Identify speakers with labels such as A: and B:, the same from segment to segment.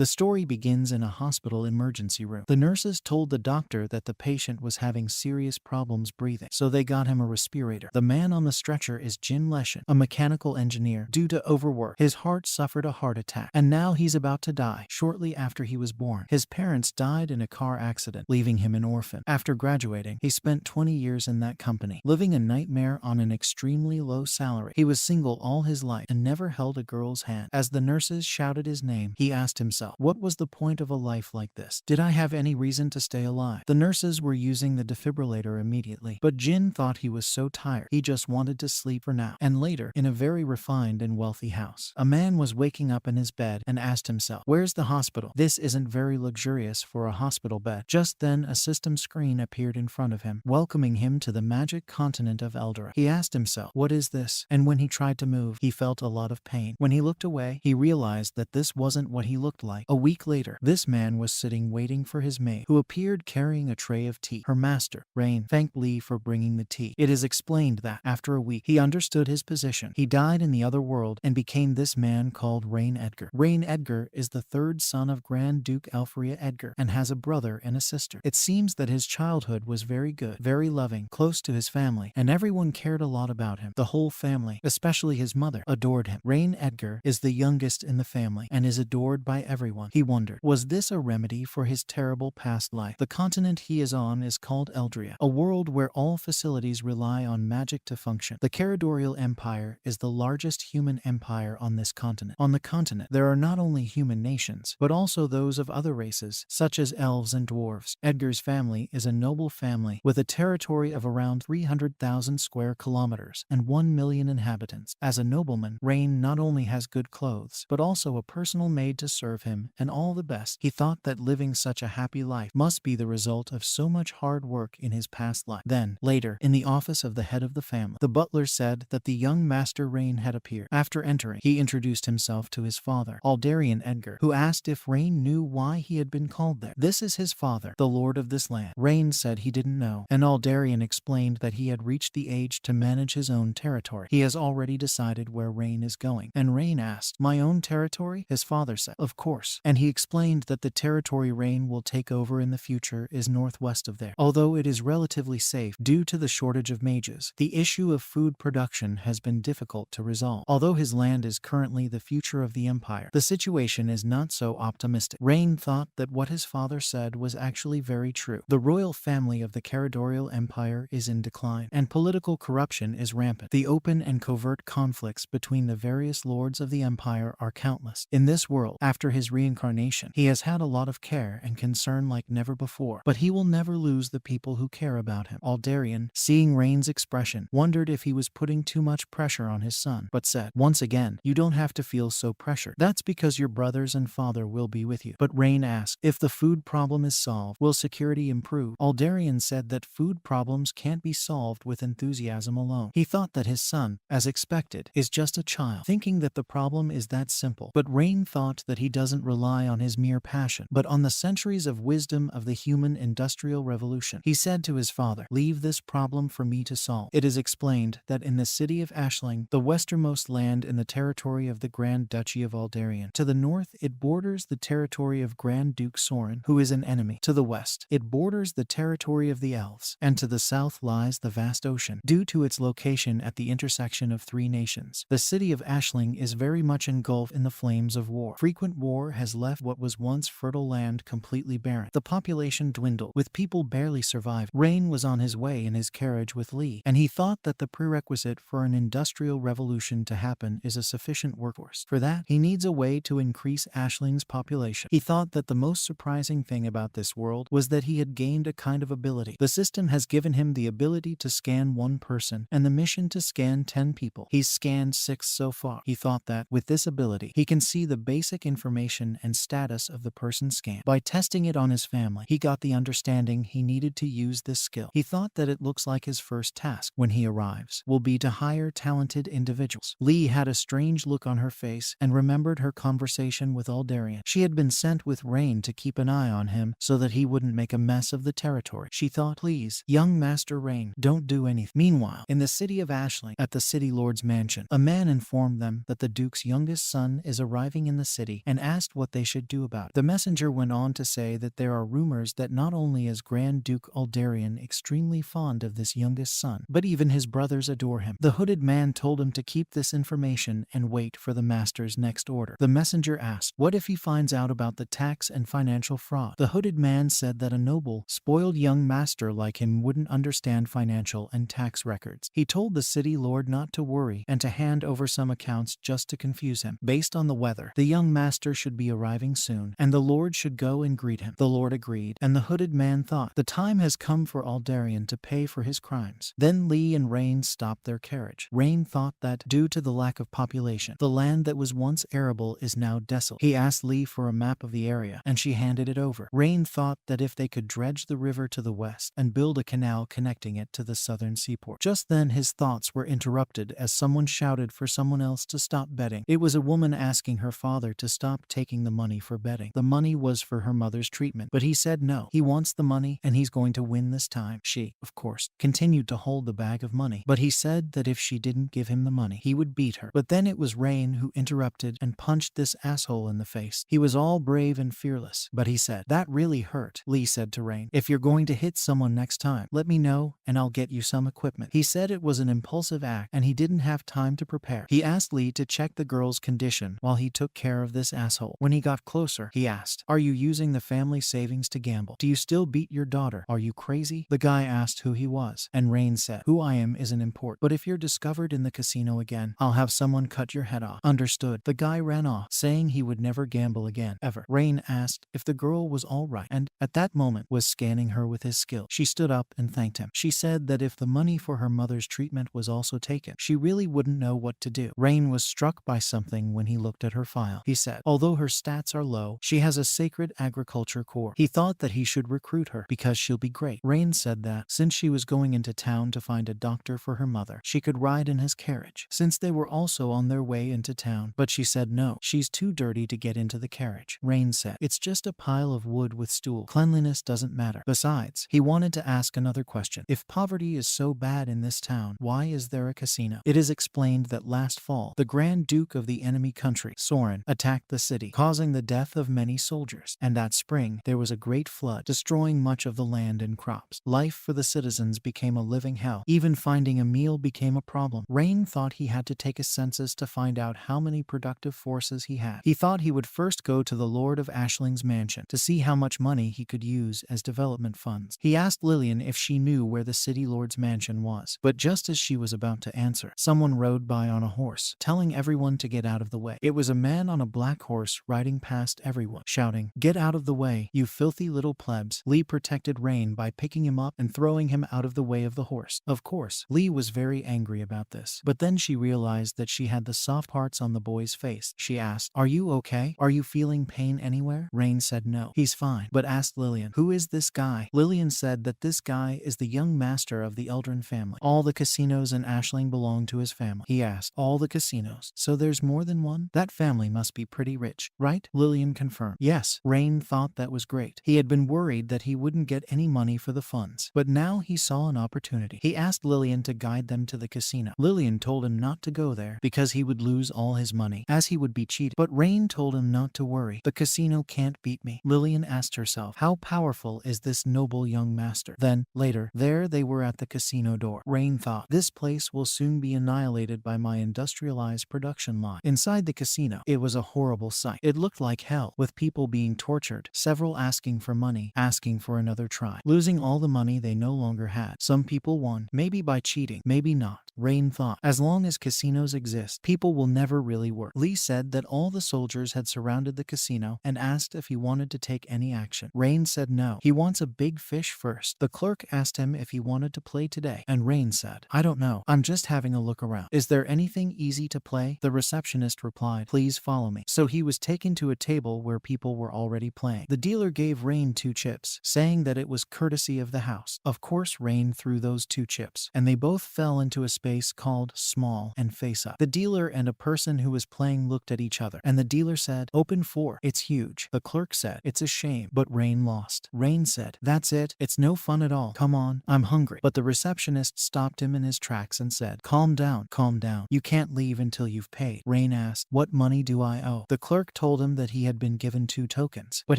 A: The story begins in a hospital emergency room. The nurses told the doctor that the patient was having serious problems breathing, so they got him a respirator. The man on the stretcher is Jin Leshin, a mechanical engineer. Due to overwork, his heart suffered a heart attack, and now he's about to die. Shortly after he was born, his parents died in a car accident, leaving him an orphan. After graduating, he spent 20 years in that company, living a nightmare on an extremely low salary. He was single all his life and never held a girl's hand. As the nurses shouted his name, he asked himself, what was the point of a life like this? Did I have any reason to stay alive? The nurses were using the defibrillator immediately, but Jin thought he was so tired, he just wanted to sleep for now. And later, in a very refined and wealthy house, a man was waking up in his bed and asked himself, where's the hospital? This isn't very luxurious for a hospital bed. Just then, a system screen appeared in front of him, welcoming him to the magic continent of Eldera. He asked himself, what is this? And when he tried to move, he felt a lot of pain. When he looked away, he realized that this wasn't what he looked like. A week later, this man was sitting waiting for his maid, who appeared carrying a tray of tea. Her master, Rain, thanked Lee for bringing the tea. It is explained that, after a week, he understood his position. He died in the other world and became this man called Rain Edgar. Rain Edgar is the third son of Grand Duke Alfrea Edgar and has a brother and a sister. It seems that his childhood was very good, very loving, close to his family, and everyone cared a lot about him. The whole family, especially his mother, adored him. Rain Edgar is the youngest in the family and is adored by everyone. He wondered, was this a remedy for his terrible past life? The continent he is on is called Eldera, a world where all facilities rely on magic to function. The Caradorial Empire is the largest human empire on this continent. On the continent, there are not only human nations, but also those of other races, such as elves and dwarves. Edgar's family is a noble family with a territory of around 300,000 square kilometers and 1 million inhabitants. As a nobleman, Rain not only has good clothes, but also a personal maid to serve him and all the best. He thought that living such a happy life must be the result of so much hard work in his past life. Then, later, in the office of the head of the family, the butler said that the young Master Rain had appeared. After entering, he introduced himself to his father, Aldarian Edgar, who asked if Rain knew why he had been called there. This is his father, the lord of this land. Rain said he didn't know, and Aldarian explained that he had reached the age to manage his own territory. He has already decided where Rain is going. And Rain asked, my own territory? His father said, of course. And he explained that the territory Rain will take over in the future is northwest of there. Although it is relatively safe due to the shortage of mages, the issue of food production has been difficult to resolve. Although his land is currently the future of the empire, the situation is not so optimistic. Rain thought that what his father said was actually very true. The royal family of the Caradorial Empire is in decline, and political corruption is rampant. The open and covert conflicts between the various lords of the empire are countless. In this world, after his reincarnation, he has had a lot of care and concern like never before, but he will never lose the people who care about him. Aldarian, seeing Rain's expression, wondered if he was putting too much pressure on his son, but said, once again, you don't have to feel so pressured. That's because your brothers and father will be with you. But Rain asked, if the food problem is solved, will security improve? Aldarian said that food problems can't be solved with enthusiasm alone. He thought that his son, as expected, is just a child, thinking that the problem is that simple. But Rain thought that he doesn't rely on his mere passion, but on the centuries of wisdom of the human industrial revolution. He said to his father, leave this problem for me to solve. It is explained that in the city of Ashling, the westernmost land in the territory of the Grand Duchy of Aldarian, to the north it borders the territory of Grand Duke Soren, who is an enemy. To the west, it borders the territory of the elves, and to the south lies the vast ocean. Due to its location at the intersection of three nations, the city of Ashling is very much engulfed in the flames of war. Frequent war has left what was once fertile land completely barren. The population dwindled, with people barely surviving. Rain was on his way in his carriage with Lee, and he thought that the prerequisite for an industrial revolution to happen is a sufficient workforce. For that, he needs a way to increase Ashling's population. He thought that the most surprising thing about this world was that he had gained a kind of ability. The system has given him the ability to scan one person and the mission to scan 10 people. He's scanned 6 so far. He thought that, with this ability, he can see the basic information and status of the person scanned. By testing it on his family, he got the understanding he needed to use this skill. He thought that it looks like his first task, when he arrives, will be to hire talented individuals. Lee had a strange look on her face and remembered her conversation with Aldarian. She had been sent with Rain to keep an eye on him so that he wouldn't make a mess of the territory. She thought, please, young Master Rain, don't do anything. Meanwhile, in the city of Ashling, at the city lord's mansion, a man informed them that the Duke's youngest son is arriving in the city and asked asked what they should do about it. The messenger went on to say that there are rumors that not only is Grand Duke Eldera extremely fond of this youngest son, but even his brothers adore him. The hooded man told him to keep this information and wait for the master's next order. The messenger asked, what if he finds out about the tax and financial fraud? The hooded man said that a noble, spoiled young master like him wouldn't understand financial and tax records. He told the city lord not to worry and to hand over some accounts just to confuse him. Based on the weather, the young master should be arriving soon, and the lord should go and greet him. The lord agreed, and the hooded man thought, the time has come for Eldera to pay for his crimes. Then Lee and Rain stopped their carriage. Rain thought that, due to the lack of population, the land that was once arable is now desolate. He asked Lee for a map of the area, and she handed it over. Rain thought that if they could dredge the river to the west and build a canal connecting it to the southern seaport. Just then his thoughts were interrupted as someone shouted for someone else to stop betting. It was a woman asking her father to stop taking the money for betting. The money was for her mother's treatment, but he said no. He wants the money and he's going to win this time. She, of course, continued to hold the bag of money, but he said that if she didn't give him the money, he would beat her. But then it was Rain who interrupted and punched this asshole in the face. He was all brave and fearless, but he said, that really hurt. Lee said to Rain, if you're going to hit someone next time, let me know and I'll get you some equipment. He said it was an impulsive act and he didn't have time to prepare. He asked Lee to check the girl's condition while he took care of this asshole. When he got closer, he asked, are you using the family savings to gamble? Do you still beat your daughter? Are you crazy? The guy asked who he was, and Rain said, who I am isn't important, but if you're discovered in the casino again, I'll have someone cut your head off. Understood. The guy ran off, saying he would never gamble again, ever. Rain asked if the girl was all right, and, at that moment, was scanning her with his skill. She stood up and thanked him. She said that if the money for her mother's treatment was also taken, she really wouldn't know what to do. Rain was struck by something when he looked at her file. He said, although her stats are low, she has a sacred agriculture core. He thought that he should recruit her because she'll be great. Rain said that, since she was going into town to find a doctor for her mother, she could ride in his carriage, since they were also on their way into town. But she said no, she's too dirty to get into the carriage. Rain said, it's just a pile of wood with stool. Cleanliness doesn't matter. Besides, he wanted to ask another question. If poverty is so bad in this town, why is there a casino? It is explained that last fall, the Grand Duke of the enemy country, Soren, attacked the city, causing the death of many soldiers. And that spring, there was a great flood, destroying much of the land and crops. Life for the citizens became a living hell. Even finding a meal became a problem. Rain thought he had to take a census to find out how many productive forces he had. He thought he would first go to the Lord of Ashling's mansion to see how much money he could use as development funds. He asked Lillian if she knew where the city lord's mansion was, but just as she was about to answer, someone rode by on a horse, telling everyone to get out of the way. It was a man on a black horse riding past everyone, shouting, get out of the way, you filthy little plebs. Lee protected Rain by picking him up and throwing him out of the way of the horse. Of course, Lee was very angry about this, but then she realized that she had the soft parts on the boy's face. She asked, are you okay? Are you feeling pain anywhere? Rain said no, he's fine, but asked Lillian, who is this guy? Lillian said that this guy is the young master of the Eldera family. All the casinos in Ashling belong to his family. He asked, all the casinos? So there's more than one? That family must be pretty rich, right? Lillian confirmed. Yes. Rain thought that was great. He had been worried that he wouldn't get any money for the funds, but now he saw an opportunity. He asked Lillian to guide them to the casino. Lillian told him not to go there because he would lose all his money, as he would be cheated. But Rain told him not to worry. The casino can't beat me. Lillian asked herself, how powerful is this noble young master? Then, later, there they were at the casino door. Rain thought, this place will soon be annihilated by my industrialized production line. Inside the casino, it was a horrible sight. It looked like hell, with people being tortured, several asking for money, asking for another try, losing all the money they no longer had. Some people won, maybe by cheating, maybe not. Rain thought, as long as casinos exist, people will never really work. Lee said that all the soldiers had surrounded the casino and asked if he wanted to take any action. Rain said no, he wants a big fish first. The clerk asked him if he wanted to play today, and Rain said, I don't know, I'm just having a look around. Is there anything easy to play? The receptionist replied, please follow me. So he was taken to a table where people were already playing. The dealer gave Rain 2 chips, saying that it was courtesy of the house. Of course, Rain threw those 2 chips, and they both fell into a space called small and face up. The dealer and a person who was playing looked at each other, and the dealer said, open 4. It's huge. The clerk said, it's a shame, but Rain lost. Rain said, that's it. It's no fun at all. Come on, I'm hungry. But the receptionist stopped him in his tracks and said, calm down, calm down. You can't leave until you've paid. Rain asked, what money do I owe? The clerk doc told him that he had been given 2 tokens, but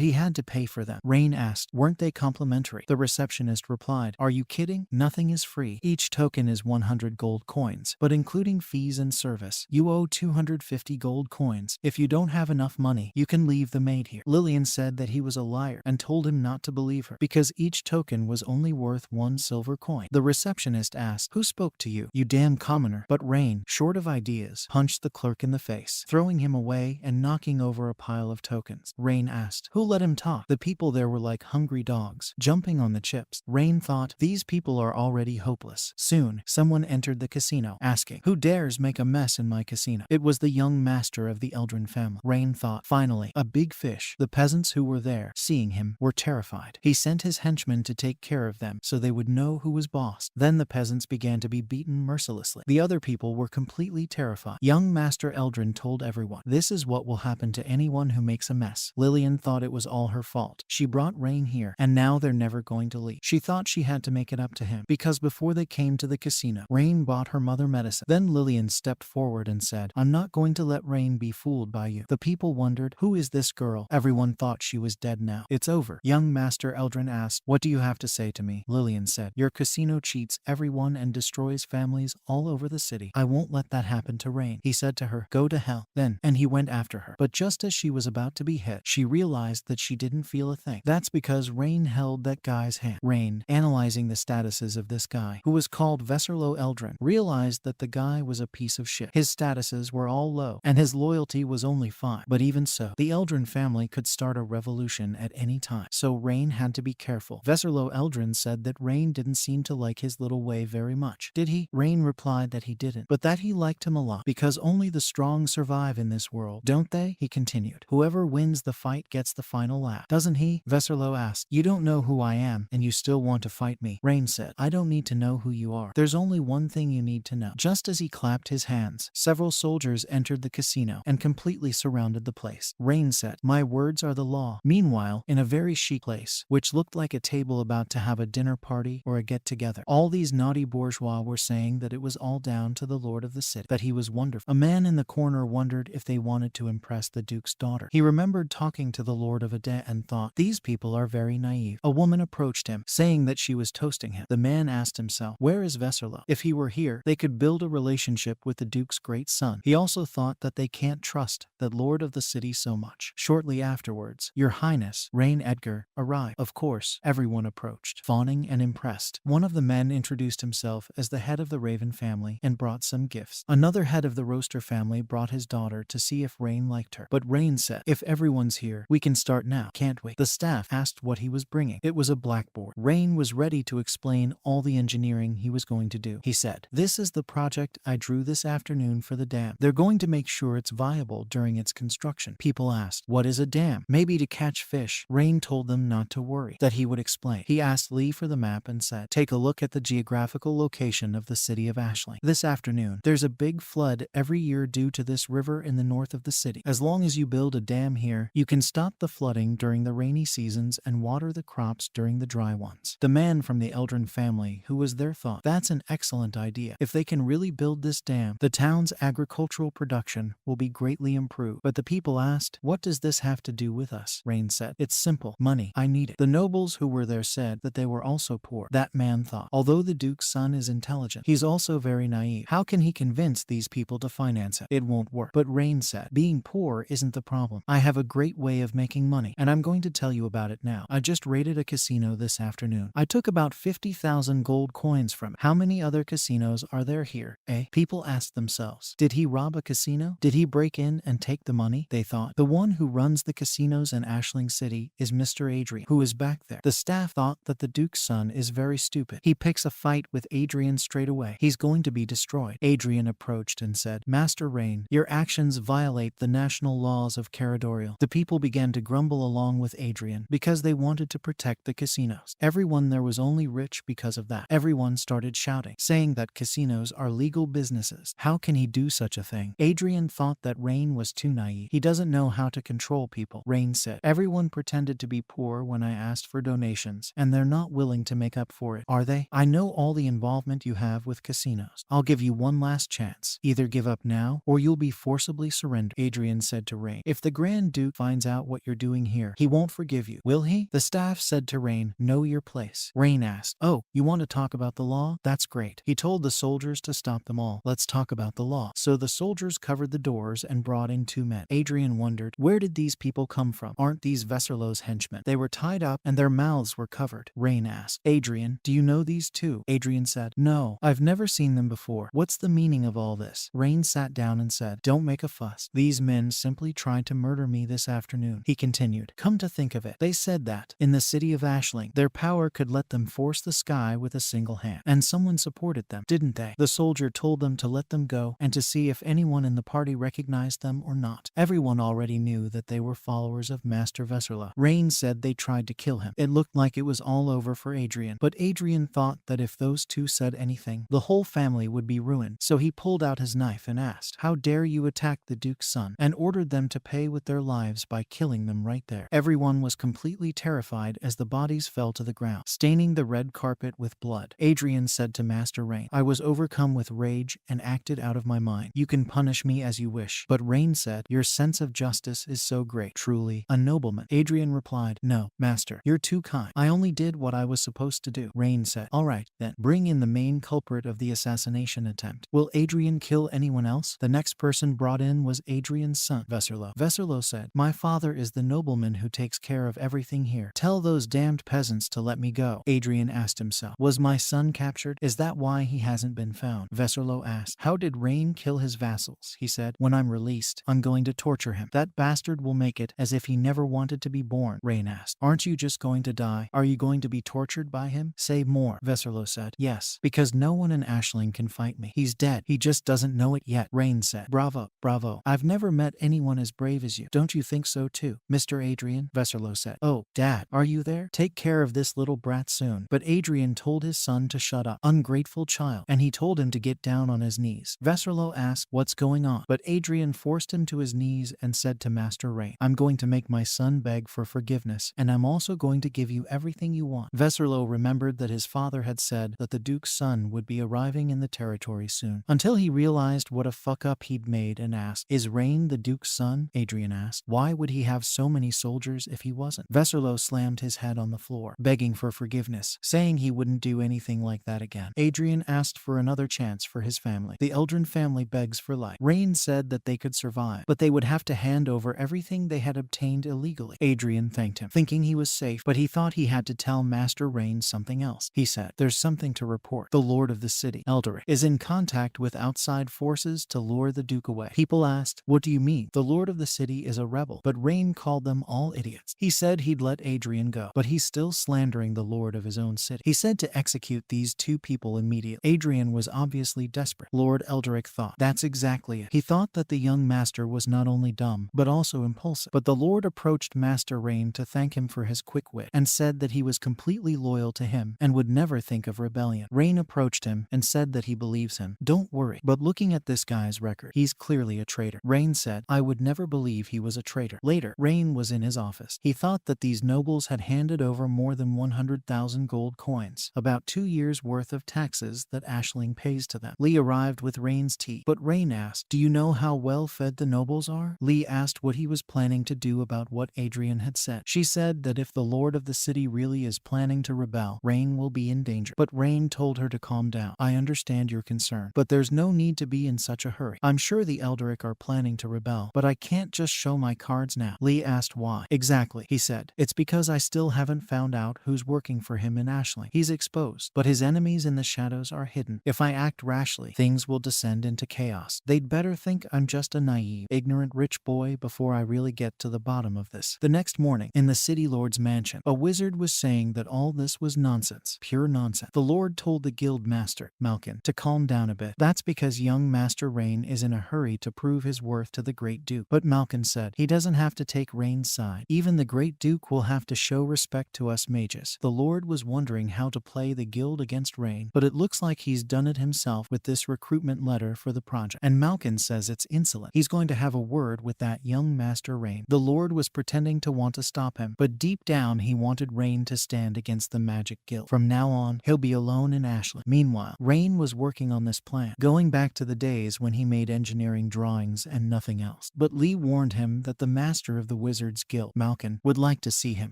A: he had to pay for them. Rain asked, weren't they complimentary? The receptionist replied, are you kidding? Nothing is free. Each token is 100 gold coins, but including fees and service, you owe 250 gold coins. If you don't have enough money, you can leave the maid here. Lillian said that he was a liar and told him not to believe her because each token was only worth 1 silver coin. The receptionist asked, who spoke to you? You damn commoner. But Rain, short of ideas, punched the clerk in the face, throwing him away and knocking over a pile of tokens. Rain asked, who let him talk? The people there were like hungry dogs, jumping on the chips. Rain thought, these people are already hopeless. Soon, someone entered the casino, asking, who dares make a mess in my casino? It was the young master of the Eldrin family. Rain thought, finally, a big fish. The peasants who were there, seeing him, were terrified. He sent his henchmen to take care of them so they would know who was boss. Then the peasants began to be beaten mercilessly. The other people were completely terrified. Young Master Eldrin told everyone, this is what will happen to anyone who makes a mess. Lillian thought it was all her fault. She brought Rain here, and now they're never going to leave. She thought she had to make it up to him, because before they came to the casino, Rain bought her mother medicine. Then Lillian stepped forward and said, I'm not going to let Rain be fooled by you. The people wondered, who is this girl? Everyone thought she was dead now. It's over. Young Master Eldrin asked, what do you have to say to me? Lillian said, your casino cheats everyone and destroys families all over the city. I won't let that happen to Rain. He said to her, go to hell. Then, and he went after her. But just as she was about to be hit, she realized that she didn't feel a thing. That's because Rain held that guy's hand. Rain, analyzing the statuses of this guy, who was called Vesserlo Eldrin, realized that the guy was a piece of shit. His statuses were all low, and his loyalty was only 5. But even so, the Eldrin family could start a revolution at any time, so Rain had to be careful. Vesserlo Eldrin said that Rain didn't seem to like his little way very much. Did he? Rain replied that he didn't, but that he liked him a lot, because only the strong survive in this world, don't they? He continued. Whoever wins the fight gets the final laugh, doesn't he? Vesserlo asked. You don't know who I am, and you still want to fight me. Rain said, I don't need to know who you are. There's only one thing you need to know. Just as he clapped his hands, several soldiers entered the casino and completely surrounded the place. Rain said, my words are the law. Meanwhile, in a very chic place, which looked like a table about to have a dinner party or a get-together, all these naughty bourgeois were saying that it was all down to the lord of the city, that he was wonderful. A man in the corner wondered if they wanted to impress the duke's daughter. He remembered talking to the lord of Ade and thought, these people are very naive. A woman approached him, saying that she was toasting him. The man asked himself, where is Vesserlo? If he were here, they could build a relationship with the duke's great son. He also thought that they can't trust that lord of the city so much. Shortly afterwards, Your Highness, Rain Edgar, arrived. Of course, everyone approached, fawning and impressed. One of the men introduced himself as the head of the Raven family and brought some gifts. Another head of the Roaster family brought his daughter to see if Rain liked her. But Rain said, if everyone's here, we can start now, can't we? The staff asked what he was bringing. It was a blackboard. Rain was ready to explain all the engineering he was going to do. He said, this is the project I drew this afternoon for the dam. They're going to make sure it's viable during its construction. People asked, what is a dam? Maybe to catch fish. Rain told them not to worry, that he would explain. He asked Lee for the map and said, take a look at the geographical location of the city of Ashling. This afternoon, there's a big flood every year due to this river in the north of the city. As long as you build a dam here, you can stop the flooding during the rainy seasons and water the crops during the dry ones. The man from the Eldrin family who was there thought, that's an excellent idea. If they can really build this dam, the town's agricultural production will be greatly improved. But the people asked, what does this have to do with us? Rain said, it's simple. Money. I need it. The nobles who were there said that they were also poor. That man thought, although the duke's son is intelligent, he's also very naive. How can he convince these people to finance it? It won't work. But Rain said, being poor isn't the problem. I have a great way of making money, and I'm going to tell you about it now. I just raided a casino this afternoon. I took about 50,000 gold coins from it. How many other casinos are there here, eh? People asked themselves, did he rob a casino? Did he break in and take the money? They thought, the one who runs the casinos in Ashling City is Mr. Adrian, who is back there. The staff thought that the duke's son is very stupid. He picks a fight with Adrian straight away. He's going to be destroyed. Adrian approached and said, Master Rain, your actions violate the national laws of Caradorial. The people began to grumble along with Adrian because they wanted to protect the casinos. Everyone there was only rich because of that. Everyone started shouting, saying that casinos are legal businesses. How can he do such a thing? Adrian thought that Rain was too naive. He doesn't know how to control people. Rain said, everyone pretended to be poor when I asked for donations, and they're not willing to make up for it, are they? I know all the involvement you have with casinos. I'll give you one last chance. Either give up now, or you'll be forcibly surrendered. Adrian said said to Rain. If the Grand Duke finds out what you're doing here, he won't forgive you, will he? The staff said to Rain, know your place. Rain asked, oh, you want to talk about the law? That's great. He told the soldiers to stop them all. Let's talk about the law. So the soldiers covered the doors and brought in 2 men. Adrian wondered, where did these people come from? Aren't these Vesserlo's henchmen? They were tied up and their mouths were covered. Rain asked, Adrian, do you know these 2? Adrian said, no, I've never seen them before. What's the meaning of all this? Rain sat down and said, don't make a fuss. These men simply tried to murder me this afternoon. He continued, come to think of it, they said that, in the city of Ashling, their power could let them force the sky with a single hand. And someone supported them, didn't they? The soldier told them to let them go and to see if anyone in the party recognized them or not. Everyone already knew that they were followers of Master Vesserlo. Rain said they tried to kill him. It looked like it was all over for Adrian, but Adrian thought that if those 2 said anything, the whole family would be ruined. So he pulled out his knife and asked, how dare you attack the Duke's son, and ordered them to pay with their lives by killing them right there. Everyone was completely terrified as the bodies fell to the ground, staining the red carpet with blood. Adrian said to Master Rain, I was overcome with rage and acted out of my mind. You can punish me as you wish. But Rain said, your sense of justice is so great. Truly, a nobleman. Adrian replied, no, Master, you're too kind. I only did what I was supposed to do. Rain said, all right, then, bring in the main culprit of the assassination attempt. Will Adrian kill anyone else? The next person brought in was Adrian's son, Vesserlo. Vesserlo said, my father is the nobleman who takes care of everything here. Tell those damned peasants to let me go. Adrian asked himself, was my son captured? Is that why he hasn't been found? Vesserlo asked, how did Rain kill his vassals? He said, when I'm released, I'm going to torture him. That bastard will make it as if he never wanted to be born. Rain asked, aren't you just going to die? Are you going to be tortured by him? Say more. Vesserlo said, yes, because no one in Ashling can fight me. He's dead. He just doesn't know it yet. Rain said, bravo, bravo. I've never met anyone as brave as you. Don't you think so too, Mr. Adrian? Vesserlo said, oh, Dad, are you there? Take care of this little brat soon. But Adrian told his son to shut up, ungrateful child, and he told him to get down on his knees. Vesserlo asked, what's going on? But Adrian forced him to his knees and said to Master Rain, I'm going to make my son beg for forgiveness, and I'm also going to give you everything you want. Vesserlo remembered that his father had said that the Duke's son would be arriving in the territory soon, until he realized what a fuck up he'd made and asked, is Rain the Duke's son? Adrian asked, why would he have so many soldiers if he wasn't? Vesserlo slammed his head on the floor, begging for forgiveness, saying he wouldn't do anything like that again. Adrian asked for another chance for his family. The Eldrin family begs for life. Rain said that they could survive, but they would have to hand over everything they had obtained illegally. Adrian thanked him, thinking he was safe, but he thought he had to tell Master Rain something else. He said, there's something to report. The Lord of the city, Eldera, is in contact with outside forces to lure the Duke away. People asked, what do you mean? The Lord of the city is a rebel, but Rain called them all idiots. He said he'd let Adrian go, but he's still slandering the Lord of his own city. He said to execute these 2 people immediately. Adrian was obviously desperate. Lord Elderic thought, that's exactly it. He thought that the young master was not only dumb, but also impulsive. But the Lord approached Master Rain to thank him for his quick wit, and said that he was completely loyal to him and would never think of rebellion. Rain approached him and said that he believes him. Don't worry, but looking at this guy's record, he's clearly a traitor. Rain said, I would never believe he was a traitor. Later, Rain was in his office. He thought that these nobles had handed over more than 100,000 gold coins, about 2 years worth of taxes that Ashling pays to them. Lee arrived with Rain's tea, but Rain asked, do you know how well fed the nobles are? Lee asked what he was planning to do about what Adrian had said. She said that if the Lord of the city really is planning to rebel, Rain will be in danger. But Rain told her to calm down. I understand your concern, but there's no need to be in such a hurry. I'm sure the Elderic are planning to rebel, but I can't just show my cards now. Lee asked why. Exactly, he said. It's because I still haven't found out who's working for him in Ashling. He's exposed, but his enemies in the shadows are hidden. If I act rashly, things will descend into chaos. They'd better think I'm just a naive, ignorant rich boy before I really get to the bottom of this. The next morning, in the city lord's mansion, a wizard was saying that all this was nonsense, pure nonsense. The lord told the guild master, Malkin, to calm down a bit. That's because young Master Rain is in a hurry to prove his worth to the Great Duke. But Malkin said, he doesn't have to take Rain's side. Even the Great Duke will have to show respect to us mages. The lord was wondering how to play the guild against Rain, but it looks like he's done it himself with this recruitment letter for the project. And Malkin says it's insolent. He's going to have a word with that young Master Rain. The lord was pretending to want to stop him, but deep down he wanted Rain to stand against the magic guild. From now on, he'll be alone in Ashling. Meanwhile, Rain was working on this plan, going back to the days when he made engineering drawings and nothing else. but Lee warned him that the master of the Wizards Guild, Malkin, would like to see him.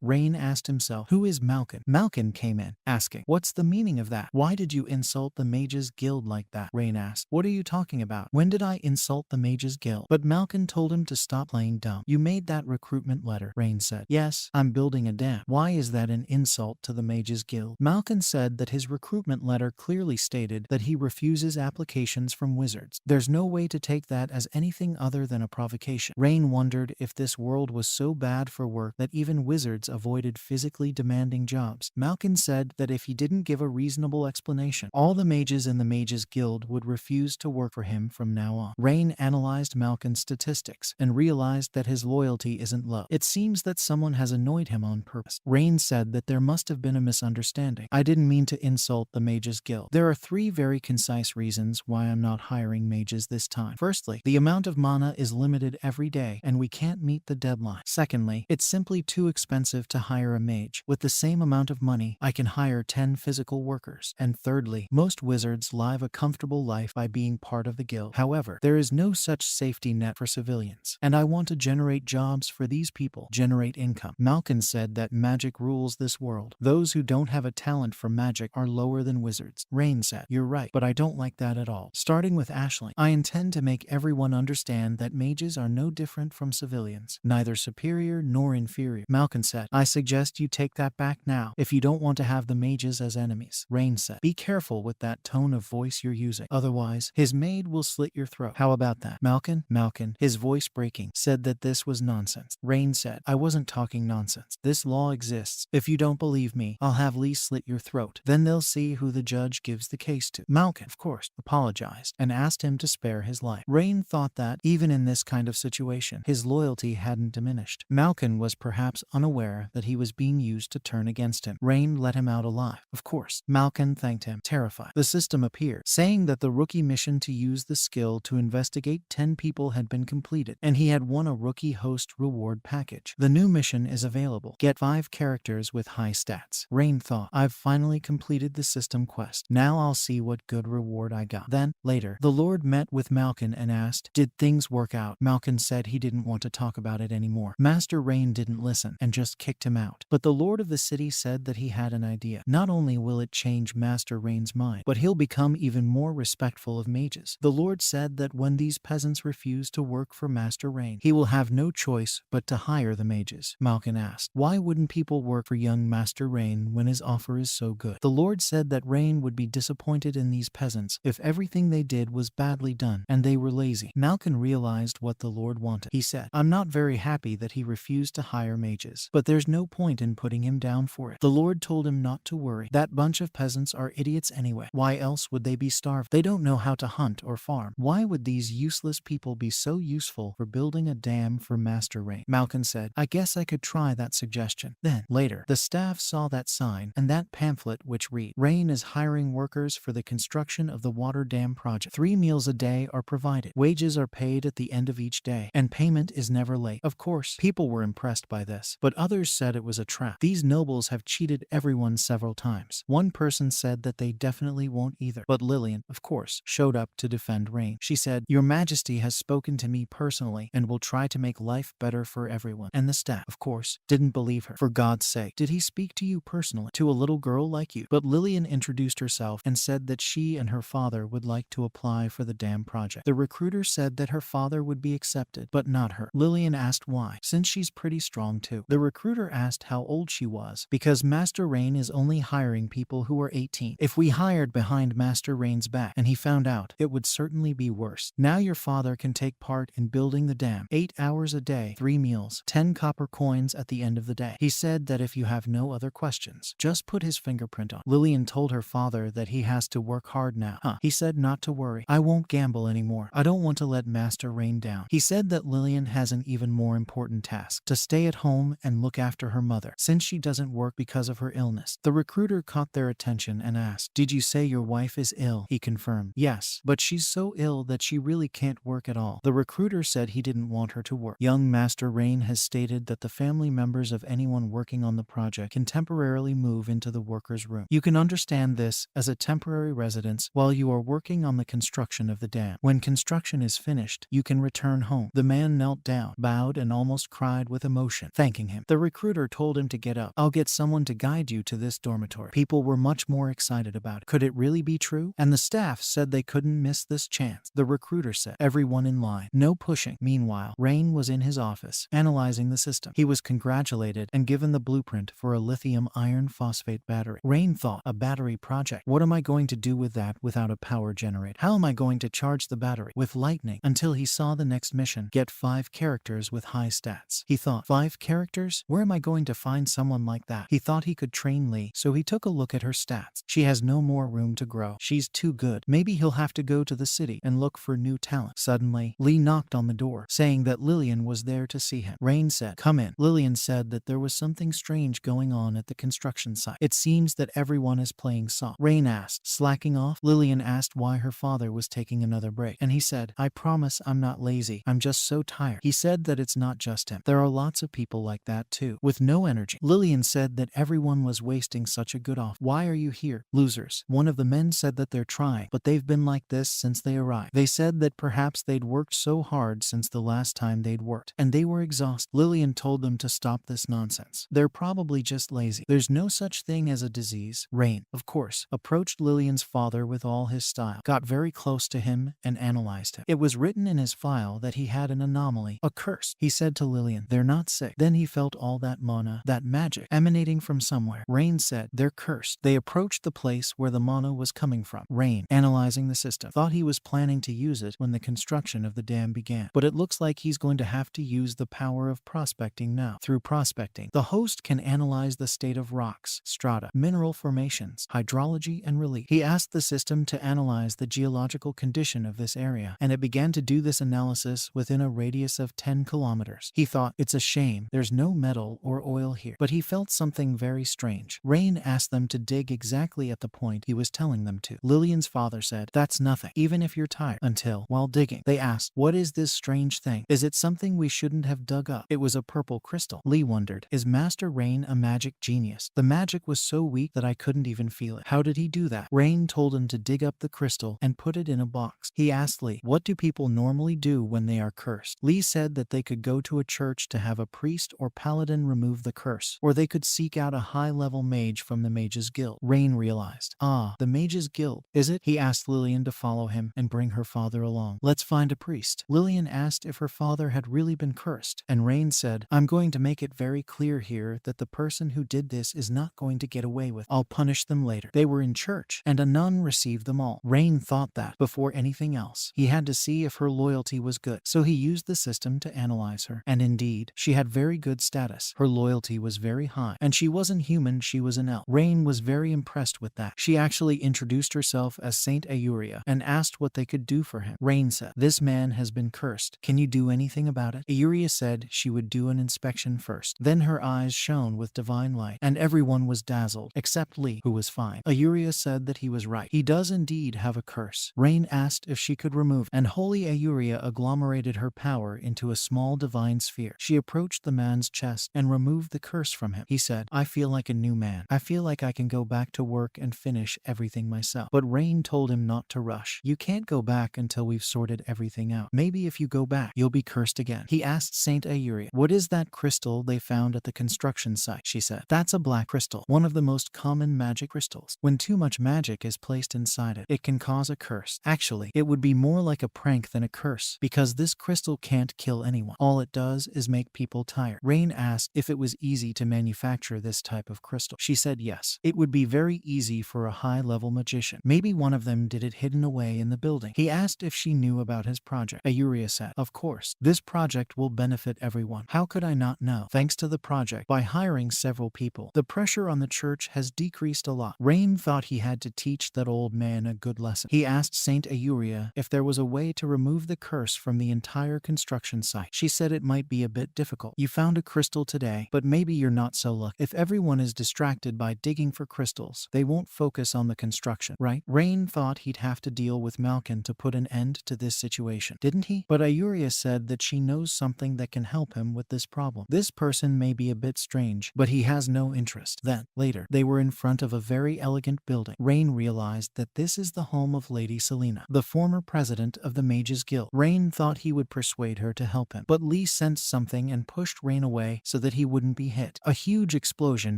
A: Rain asked himself, who is Malkin? Malkin came in, asking, what's the meaning of that? Why did you insult the Mages Guild like that? Rain asked, what are you talking about? When did I insult the Mages Guild? But Malkin told him to stop playing dumb. You made that recruitment letter, Rain said. Yes, I'm building a dam. Why is that an insult to the Mages Guild? Malkin said that his recruitment letter clearly stated that he refuses applications from wizards. There's no way to take that as anything other than a provocation. Rain wondered if this world was so bad for work that even wizards avoided physically demanding jobs. Malkin said that if he didn't give a reasonable explanation, all the mages in the Mages Guild would refuse to work for him from now on. Rain analyzed Malkin's statistics and realized that his loyalty isn't low. It seems that someone has annoyed him on purpose. Rain said that there must have been a misunderstanding. I didn't mean to insult the Mages Guild. There are 3 very concise reasons why I'm not hiring mages this time. Firstly, the amount of mana is limited every day and we can't meet the deadline. Secondly, it's simply too expensive to hire a mage. With the same amount of money, I can hire 10 physical workers. And thirdly, most wizards live a comfortable life by being part of the guild. However, there is no such safety net for civilians, and I want to generate jobs for these people, generate income. Malkin said that magic rules this world. Those who don't have a talent for magic are lower than wizards. Rain said, you're right, but I don't like that at all. Starting with Ashling, I intend to make everyone understand that mages are no different from civilians, neither superior nor inferior. Malkin said, I suggest you take that back now if you don't want to have the mages as enemies. Rain said, be careful with that tone of voice you're using, otherwise his maid will slit your throat. How about that? Malkin, his voice breaking, said that this was nonsense. Rain said, I wasn't talking nonsense. This law exists. If you don't believe me, I'll have Lee slit your throat. Then they'll see who the judge gives the case to. Malkin, of course, apologized and asked him to spare his life. Rain thought that, even in this kind of situation, his loyalty hadn't diminished. Malkin was perhaps unaware that he was being used to turn against him. Rain let him out alive. Of course, Malkin thanked him, terrified. The system appeared, saying that the rookie mission to use the skill to investigate 10 people had been completed, and he had won a rookie host reward package. The new mission is available. Get 5 characters with high stats. Rain thought, I've finally completed the system quest. Now I'll see what good reward I got. Then, later, the Lord met with Malkin and asked, did things work out? Malkin said he didn't want to talk about it anymore. Master Rain didn't listen and just kicked him out. But the Lord of the city said that he had an idea. Not only will it change Master Rain's mind, but he'll become even more respectful of mages. The Lord said that when these peasants refuse to work for Master Rain, he will have no choice but to hire the mages. Malkin asked, why wouldn't people work for young Master Rain when his offer is so good? The Lord said that Rain would be disappointed in these peasants if everything they did was badly done and they were lazy. Malkin realized what the Lord wanted. He said, I'm not very happy that he refused to hire mages, but there's no point in putting him down for it. The Lord told him not to worry. That bunch of peasants are idiots anyway. Why else would they be starved? They don't know how to hunt or farm. Why would these useless people be so useful for building a dam for Master Rain? Malkin said, I guess I could try that suggestion. Then, later, the staff saw that sign and that pamphlet which read, Rain is hiring workers for the construction of the water dam project. 3 meals a day are provided. Wages are paid at the end of each day, and payment is never late. Of course, people were impressed by this, but others said it was a trap. These nobles have cheated everyone several times. One person said that they definitely won't either. But Lillian, of course, showed up to defend Rain. She said, Your Majesty has spoken to me personally and will try to make life better for everyone. And the staff, of course, didn't believe her. For God's sake, did he speak to you personally? To a little girl like you? But Lillian introduced herself and said that she and her father would like to apply for the dam project. The recruiter said that her father would be accepted, but not her. Lillian asked why, since she's pretty strong too. The recruiter asked how old she was, because Master Rain is only hiring people who are 18. If we hired behind Master Rain's back and he found out, it would certainly be worse. Now your father can take part in building the dam. 8 hours a day, 3 meals, 10 copper coins at the end of the day. He said that if you have no other questions, just put his fingerprint on. Lillian told her father that he has to work hard now. He said not to worry. I won't gamble anymore. I don't want to let Master Rain down. He said that Lillian has an even more important task, to stay at home and look after her mother, since she doesn't work because of her illness. The recruiter caught their attention and asked, Did you say your wife is ill? He confirmed, yes, but she's so ill that she really can't work at all. The recruiter said he didn't want her to work. Young Master Rain has stated that the family members of anyone working on the project can temporarily move into the workers' room. You can understand this as a temporary residence while you are working on the construction of the dam. When construction is finished, you can return return home. The man knelt down, bowed, and almost cried with emotion, thanking him. The recruiter told him to get up. I'll get someone to guide you to this dormitory. People were much more excited about it. Could it really be true? And the staff said they couldn't miss this chance. The recruiter said, everyone in line. No pushing. Meanwhile, Rain was in his office, analyzing the system. He was congratulated and given the blueprint for a lithium iron phosphate battery. Rain thought, a battery project? What am I going to do with that without a power generator? How am I going to charge the battery? With lightning. Until he saw the next mission, get 5 characters with high stats. He thought, 5 characters? Where am I going to find someone like that? He thought he could train Lee, so he took a look at her stats. She has no more room to grow. She's too good. Maybe he'll have to go to the city and look for new talent. Suddenly, Lee knocked on the door, saying that Lillian was there to see him. Rain said, come in. Lillian said that there was something strange going on at the construction site. It seems that everyone is playing soft. Rain asked, slacking off? Lillian asked why her father was taking another break, and he said, I promise I'm not lazy. I'm just so tired. He said that it's not just him. There are lots of people like that too, with no energy. Lillian said that everyone was wasting such a good offer. Why are you here? Losers. One of the men said that they're trying, but they've been like this since they arrived. They said that perhaps they'd worked so hard since the last time they'd worked, and they were exhausted. Lillian told them to stop this nonsense. They're probably just lazy. There's no such thing as a disease. Rain, of course, approached Lillian's father with all his style, got very close to him, and analyzed him. It was written in his file that he had an anomaly, a curse. He said to Lillian, they're not sick. Then he felt all that mana, that magic, emanating from somewhere. Rain said, they're cursed. They approached the place where the mana was coming from. Rain, analyzing the system, thought he was planning to use it when the construction of the dam began. But it looks like he's going to have to use the power of prospecting now. Through prospecting, the host can analyze the state of rocks, strata, mineral formations, hydrology, and relief. He asked the system to analyze the geological condition of this area, and it began to do this analysis within a radius of 10 kilometers. He thought, it's a shame there's no metal or oil here. But he felt something very strange. Rain asked them to dig exactly at the point he was telling them to. Lillian's father said, that's nothing, even if you're tired. Until, while digging, they asked, what is this strange thing? Is it something we shouldn't have dug up? It was a purple crystal. Lee wondered, is Master Rain a magic genius? The magic was so weak that I couldn't even feel it. How did he do that? Rain told him to dig up the crystal and put it in a box. He asked Lee, what do people normally do when they are cursed? Lee said that they could go to a church to have a priest or paladin remove the curse, or they could seek out a high-level mage from the Mages Guild. Rain realized, the Mages Guild, is it? He asked Lillian to follow him and bring her father along. Let's find a priest. Lillian asked if her father had really been cursed, and Rain said, I'm going to make it very clear here that the person who did this is not going to get away with it. I'll punish them later. They were in church, and a nun received them all. Rain thought that, before anything else, he had to see if her loyalty was good, so he used the system to analyze her. And indeed, she had very good status. Her loyalty was very high, and she wasn't human, she was an elf. Rain was very impressed with that. She actually introduced herself as Saint Ayuria and asked what they could do for him. Rain said, this man has been cursed. Can you do anything about it? Ayuria said she would do an inspection first. Then her eyes shone with divine light, and everyone was dazzled, except Lee, who was fine. Ayuria said that he was right. He does indeed have a curse. Rain asked if she could remove it, and holy Ayuria agglomerated her power into a small divine sphere. She approached the man's chest and removed the curse from him. He said, I feel like a new man. I feel like I can go back to work and finish everything myself. But Rain told him not to rush. You can't go back until we've sorted everything out. Maybe if you go back, you'll be cursed again. He asked Saint Ayuria, what is that crystal they found at the construction site? She said, that's a black crystal, one of the most common magic crystals. When too much magic is placed inside it, it can cause a curse. Actually, it would be more like a prank than a curse, because this crystal can't kill anyone. All it does is make people tired. Rain asked if it was easy to manufacture this type of crystal. She said yes. It would be very easy for a high-level magician. Maybe one of them did it hidden away in the building. He asked if she knew about his project. Ayuria said, of course. This project will benefit everyone. How could I not know? Thanks to the project, by hiring several people, the pressure on the church has decreased a lot. Rain thought he had to teach that old man a good lesson. He asked Saint Ayuria if there was a way to remove the curse from the entire construction site. She said it might be a bit difficult. You found a crystal today, but maybe you're not so lucky. If everyone is distracted by digging for crystals, they won't focus on the construction, right? Rain thought he'd have to deal with Malkin to put an end to this situation, didn't he? But Ayuria said that she knows something that can help him with this problem. This person may be a bit strange, but he has no interest. Then, later, they were in front of a very elegant building. Rain realized that this is the home of Lady Selena, the former president of the Mages Guild. Rain thought he would persuade her to help him. But Lee sensed something and pushed Rain away so that he wouldn't be hit. A huge explosion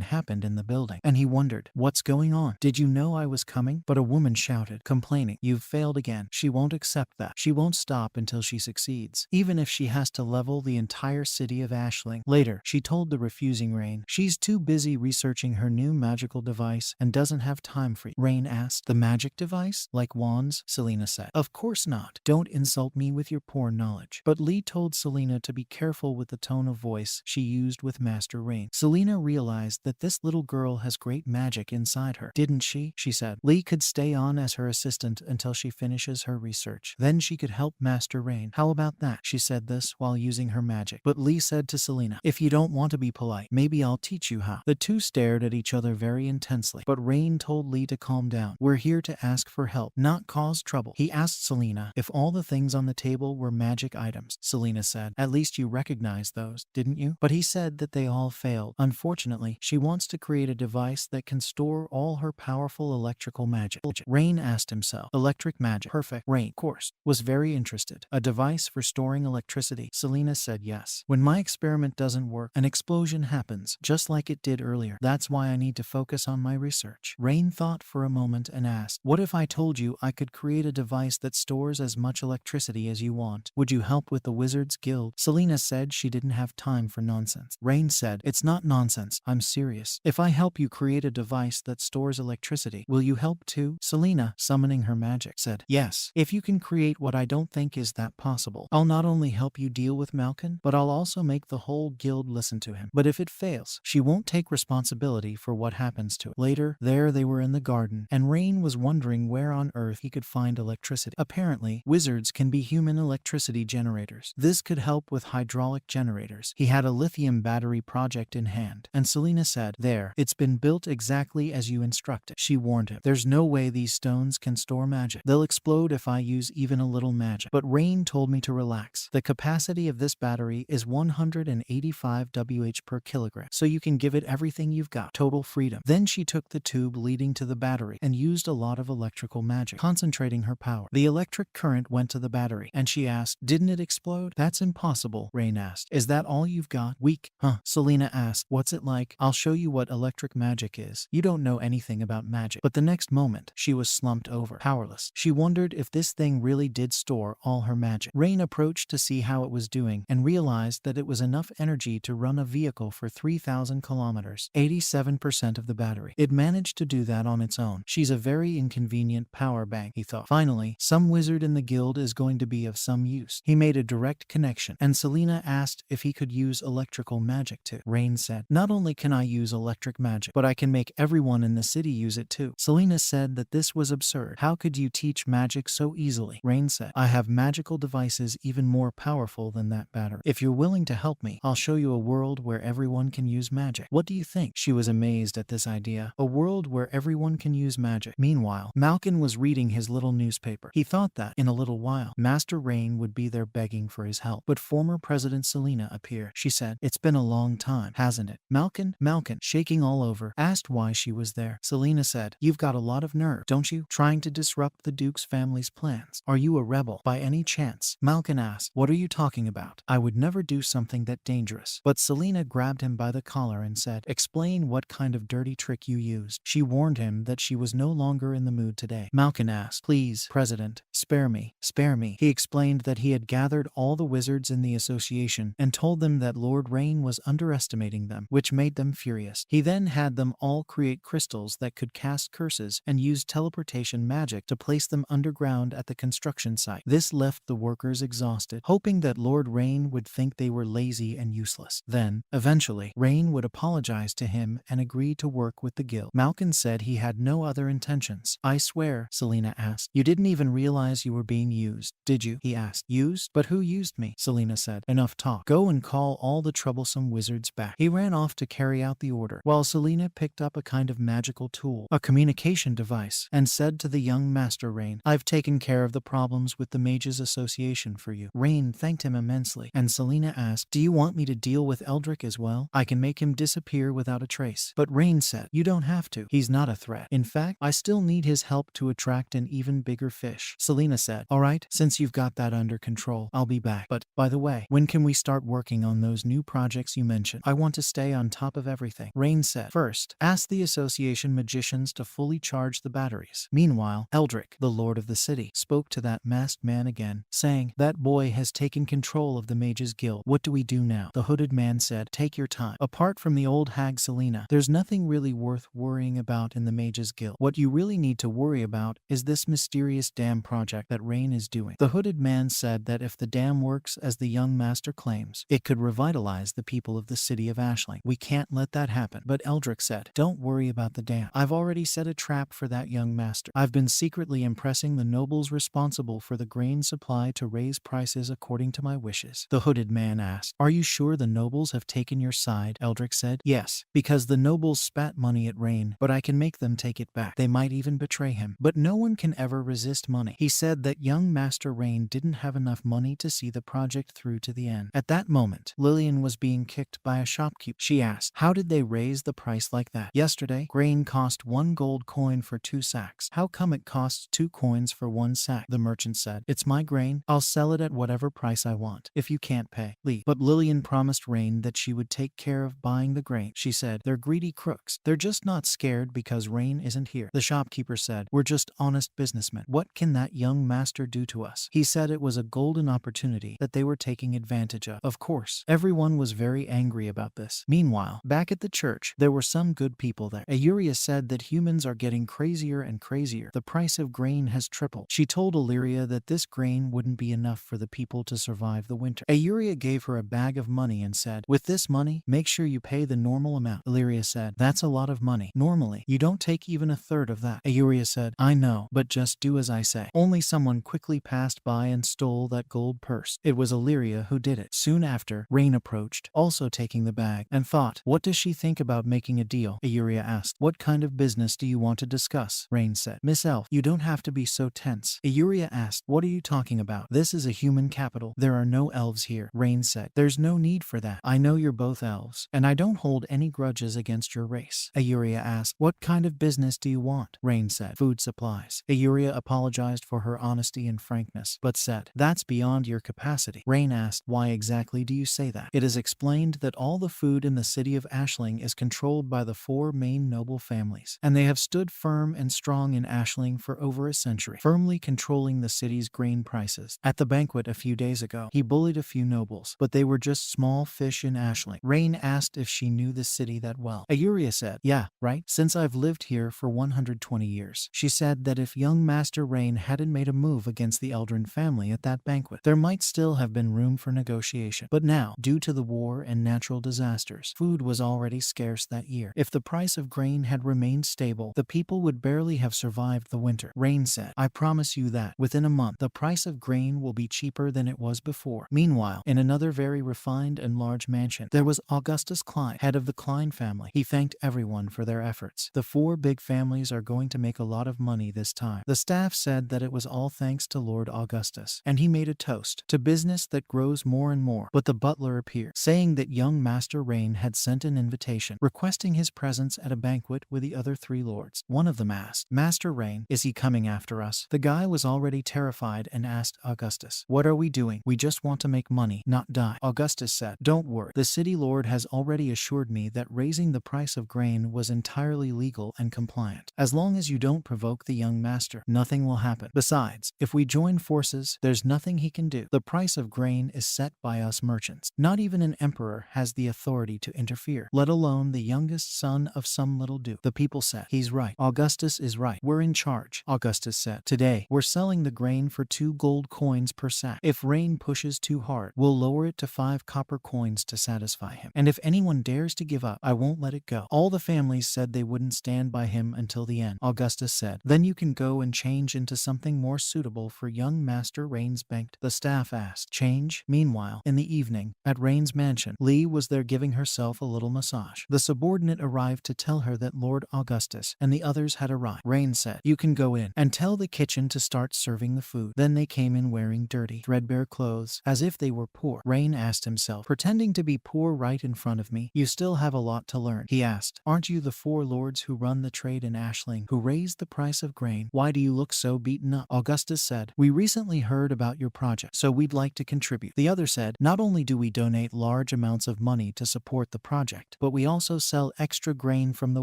A: happened in the building, and he wondered, what's going on? Did you know I was coming? But a woman shouted, complaining, you've failed again. She won't accept that. She won't stop until she succeeds, even if she has to level the entire city of Ashling. Later, she told the refusing Rain she's too busy researching her new magical device and doesn't have time for you. Rain asked, the magic device? Like wands? Selena said. Of course not. Don't insult me with your poor knowledge. But Lee told Selena to be careful with the tone of voice she used with Master Rain. Selena realized that this little girl has great magic inside her. Didn't she? She said. Lee could stay on as her assistant until she finishes her research. Then she could help Master Rain. How about that? She said this while using her magic. But Lee said to Selena, if you don't want to be polite, maybe I'll teach you how. The two stared at each other very intensely, but Rain told Lee to calm down. We're here to ask for help, not cause trouble. He asked Selena if all the things on the table were magic items. Selena said, at least you recognized those, didn't you? But he said that they all failed. Unfortunately, she wants to create a device that can store all her powerful electrical magic. Rain asked himself, electric magic. Perfect. Rain, of course, was very interested. A device for storing electricity. Selena said yes. When my experiment doesn't work, an explosion happens, just like it did earlier. That's why I need to focus on my research. Rain thought for a moment and asked, what if I told you I could create a device that stores as much electricity as you want? Would you help with the Wizards Guild? Selena said she didn't have time for nonsense. Rain said, it's not nonsense, I'm serious. If I help you create a device that stores electricity, will you help too? Selena, summoning her magic, said, yes. If you can create what I don't think is that possible, I'll not only help you deal with Malkin, but I'll also make the whole guild listen to him. But if it fails, she won't take responsibility for what happens to it. Later, there they were in the garden, and Rain was wondering where on earth he could find electricity. Apparently, wizards can be human electricity generators. This could help with hydraulic generators. He had a lithium battery project in hand, and Selena said, there, it's been built exactly as you instructed. She warned him, there's no way these stones can store magic. They'll explode if I use even a little magic. But Rain told me to relax. The capacity of this battery is 185 Wh per kilogram, so you can give it everything you've got. Total freedom. Then she took the tube leading to the battery and used a lot of electrical magic, concentrating her power. The electric current went to the battery, and she asked, didn't it explode? That's impossible, Rain asked. Is that all you've got? Weak, huh? Selena asked, what's it like? I'll show you what electric magic is. You don't know anything about magic. But the next moment, she was slumped over, powerless. She wondered if this thing really did store all her magic. Rain approached to see how it was doing and realized that it was enough energy to run a vehicle for 3,000 kilometers, 87% of the battery. It managed to do that on its own. She's a very inconvenient power bank, he thought. Finally, some wizard in the guild is going to be of some use. He made a direct connection, and Selena asked if he could use electrical magic too. Rain said, not only can I use electric magic, but I can make everyone in the city use it too. Selena said that this was absurd. How could you teach magic so easily? Rain said, I have magical devices even more powerful than that battery. If you're willing to help me, I'll show you a world where everyone can use magic. What do you think? She was amazed at this idea. A world where everyone can use magic. Meanwhile, Malkin was reading his little newspaper. He thought that, in a little while, Master Rain would be there begging for his help. But former President Selena appeared. She said, it's been a long time, hasn't it? Malkin, shaking all over, asked why she was there. Selena said, you've got a lot of nerve, don't you? Trying to disrupt the Duke's family's plans. Are you a rebel, by any chance? Malkin asked, what are you talking about? I would never do something that dangerous. But Selena grabbed him by the collar and said, explain what kind of dirty trick you used. She warned him that she was no longer in the mood today. Malkin asked, please, President, spare me, spare me. He explained that he had gathered all the wizards in the association and told them that Lord Rain was underestimating them, which made them furious. He then had them all create crystals that could cast curses and use teleportation magic to place them underground at the construction site. This left the workers exhausted, hoping that Lord Rain would think they were lazy and useless. Then, eventually, Rain would apologize to him and agree to work with the guild. Malkin said he had no other intentions. I swear, Selena asked. You didn't even realize you were being used, did you? He asked. Used? But who used me? Selena said. Enough talk. Go and call all the troublesome wizards back. He ran off to carry out the order, while Selena picked up a kind of magical tool, a communication device, and said to the young Master Rain, I've taken care of the problems with the Mages Association for you. Rain thanked him immensely, and Selena asked, do you want me to deal with Eldrick as well? I can make him disappear without a trace. But Rain said, you don't have to. He's not a threat. In fact, I still need his help to attract an even bigger fish. Selena said, all right, since you've got that under control. I'll be back. But, by the way, when can we start working on those new projects you mentioned? I want to stay on top of everything. Rain said. First, ask the association magicians to fully charge the batteries. Meanwhile, Eldrick, the lord of the city, spoke to that masked man again, saying, that boy has taken control of the mages guild. What do we do now? The hooded man said, take your time. Apart from the old hag Selena, there's nothing really worth worrying about in the mages guild. What you really need to worry about is this mysterious dam project that Rain is doing. The hooded man said that if the dam works as the young master claims, it could revitalize the people of the city of Ashling. We can't let that happen. But Eldrick said, don't worry about the dam. I've already set a trap for that young master. I've been secretly impressing the nobles responsible for the grain supply to raise prices according to my wishes. The hooded man asked, are you sure the nobles have taken your side? Eldrick said, yes, because the nobles spat money at Rain, but I can make them take it back. They might even betray him. But no one can ever resist money. He said that young Master Rain didn't have enough money to see the project through to the end. At that moment, Lillian was being kicked by a shopkeeper. She asked, how did they raise the price like that? Yesterday, grain cost 1 gold coin for 2 sacks. How come it costs 2 coins for 1 sack? The merchant said, it's my grain. I'll sell it at whatever price I want. If you can't pay, leave. But Lillian promised Rain that she would take care of buying the grain. She said, they're greedy crooks. They're just not scared because Rain isn't here. The shopkeeper said, we're just honest businessmen. What can that young master do to us? He said it was a golden opportunity that they were taking advantage of. Of course, everyone was very angry about this. Meanwhile, back at the church, there were some good people there. Illyria said that humans are getting crazier and crazier. The price of grain has tripled. She told Illyria that this grain wouldn't be enough for the people to survive the winter. Illyria gave her a bag of money and said, with this money, make sure you pay the normal amount. Illyria said, that's a lot of money. Normally, you don't take even a third of that. Illyria said, I know, but just do as I say. Only someone quickly passed by and stole that gold purse. It was Illyria who did it. Soon after, Rain approached, also taking the bag, and thought, what does she think about making a deal? Illyria asked, what kind of business do you want to discuss? Rain said, Miss Elf, you don't have to be so tense. Illyria asked, what are you talking about? This is a human capital. There are no elves here. Rain said, there's no need for that. I know you're both elves, and I don't hold any grudges against your race. Illyria asked, what kind of business do you want? Rain said, food supplies. Illyria apologized for her honesty and frankness, but said, that's beyond your capacity. Rain asked, why exactly do you say that? It is explained that all the food in the city of Ashling is controlled by the 4 main noble families, and they have stood firm and strong in Ashling for over a century, firmly controlling the city's grain prices. At the banquet a few days ago, he bullied a few nobles, but they were just small fish in Ashling. Rain asked if she knew the city that well. Illyria said, yeah, right, since I've lived here for 120 years. She said that if young Master Rain hadn't made a move against the Eldrin family at that banquet, there might still have been room for negotiation. But now, due to the war and natural disasters, food was already scarce that year. If the price of grain had remained stable, the people would barely have survived the winter. Rain said, I promise you that, within a month, the price of grain will be cheaper than it was before. Meanwhile, in another very refined and large mansion, there was Augustus Klein, head of the Klein family. He thanked everyone for their efforts. The 4 big families are going to make a lot of money this time. The staff said that it was all thanks to Lord Augustus, and he made a toast to business that grows more and more. But the butler appeared, saying that young Master Rain had sent an invitation, requesting his presence at a banquet with the other 3 lords. One of them asked, Master Rain, is he coming after us? The guy was already terrified and asked Augustus, what are we doing? We just want to make money, not die. Augustus said, don't worry. The city lord has already assured me that raising the price of grain was entirely legal and compliant. As long as you don't provoke the young master, nothing will happen. Besides, if we join forces, there's nothing he can do. The price of grain is set by us merchants. Not even an emperor has the authority to interfere, let alone the youngest son of some little duke. The people said, he's right. Augustus is right. We're in charge. Augustus said, today, we're selling the grain for 2 gold coins per sack. If Rain pushes too hard, we'll lower it to 5 copper coins to satisfy him. And if anyone dares to give up, I won't let it go. All the families said they wouldn't stand by him until the end. Augustus said, then you can go and change into something more suitable for young Master Rain's banquet. The staff asked, change? Meanwhile, in the evening, at Rain's mansion, Lee was there giving herself a little massage. The subordinate arrived to tell her that Lord Augustus and the others had arrived. Rain said, you can go in and tell the kitchen to start serving the food. Then they came in wearing dirty, threadbare clothes, as if they were poor. Rain asked himself, pretending to be poor right in front of me, you still have a lot to learn. He asked, aren't you the 4 lords who run the trade in Ashling, who raised the price of grain? Why do you look so beaten up? Augustus said, we recently heard about your project, so we'd like to contribute. The other said, not only do we donate large amounts of money to support the project, but we also sell extra grain from the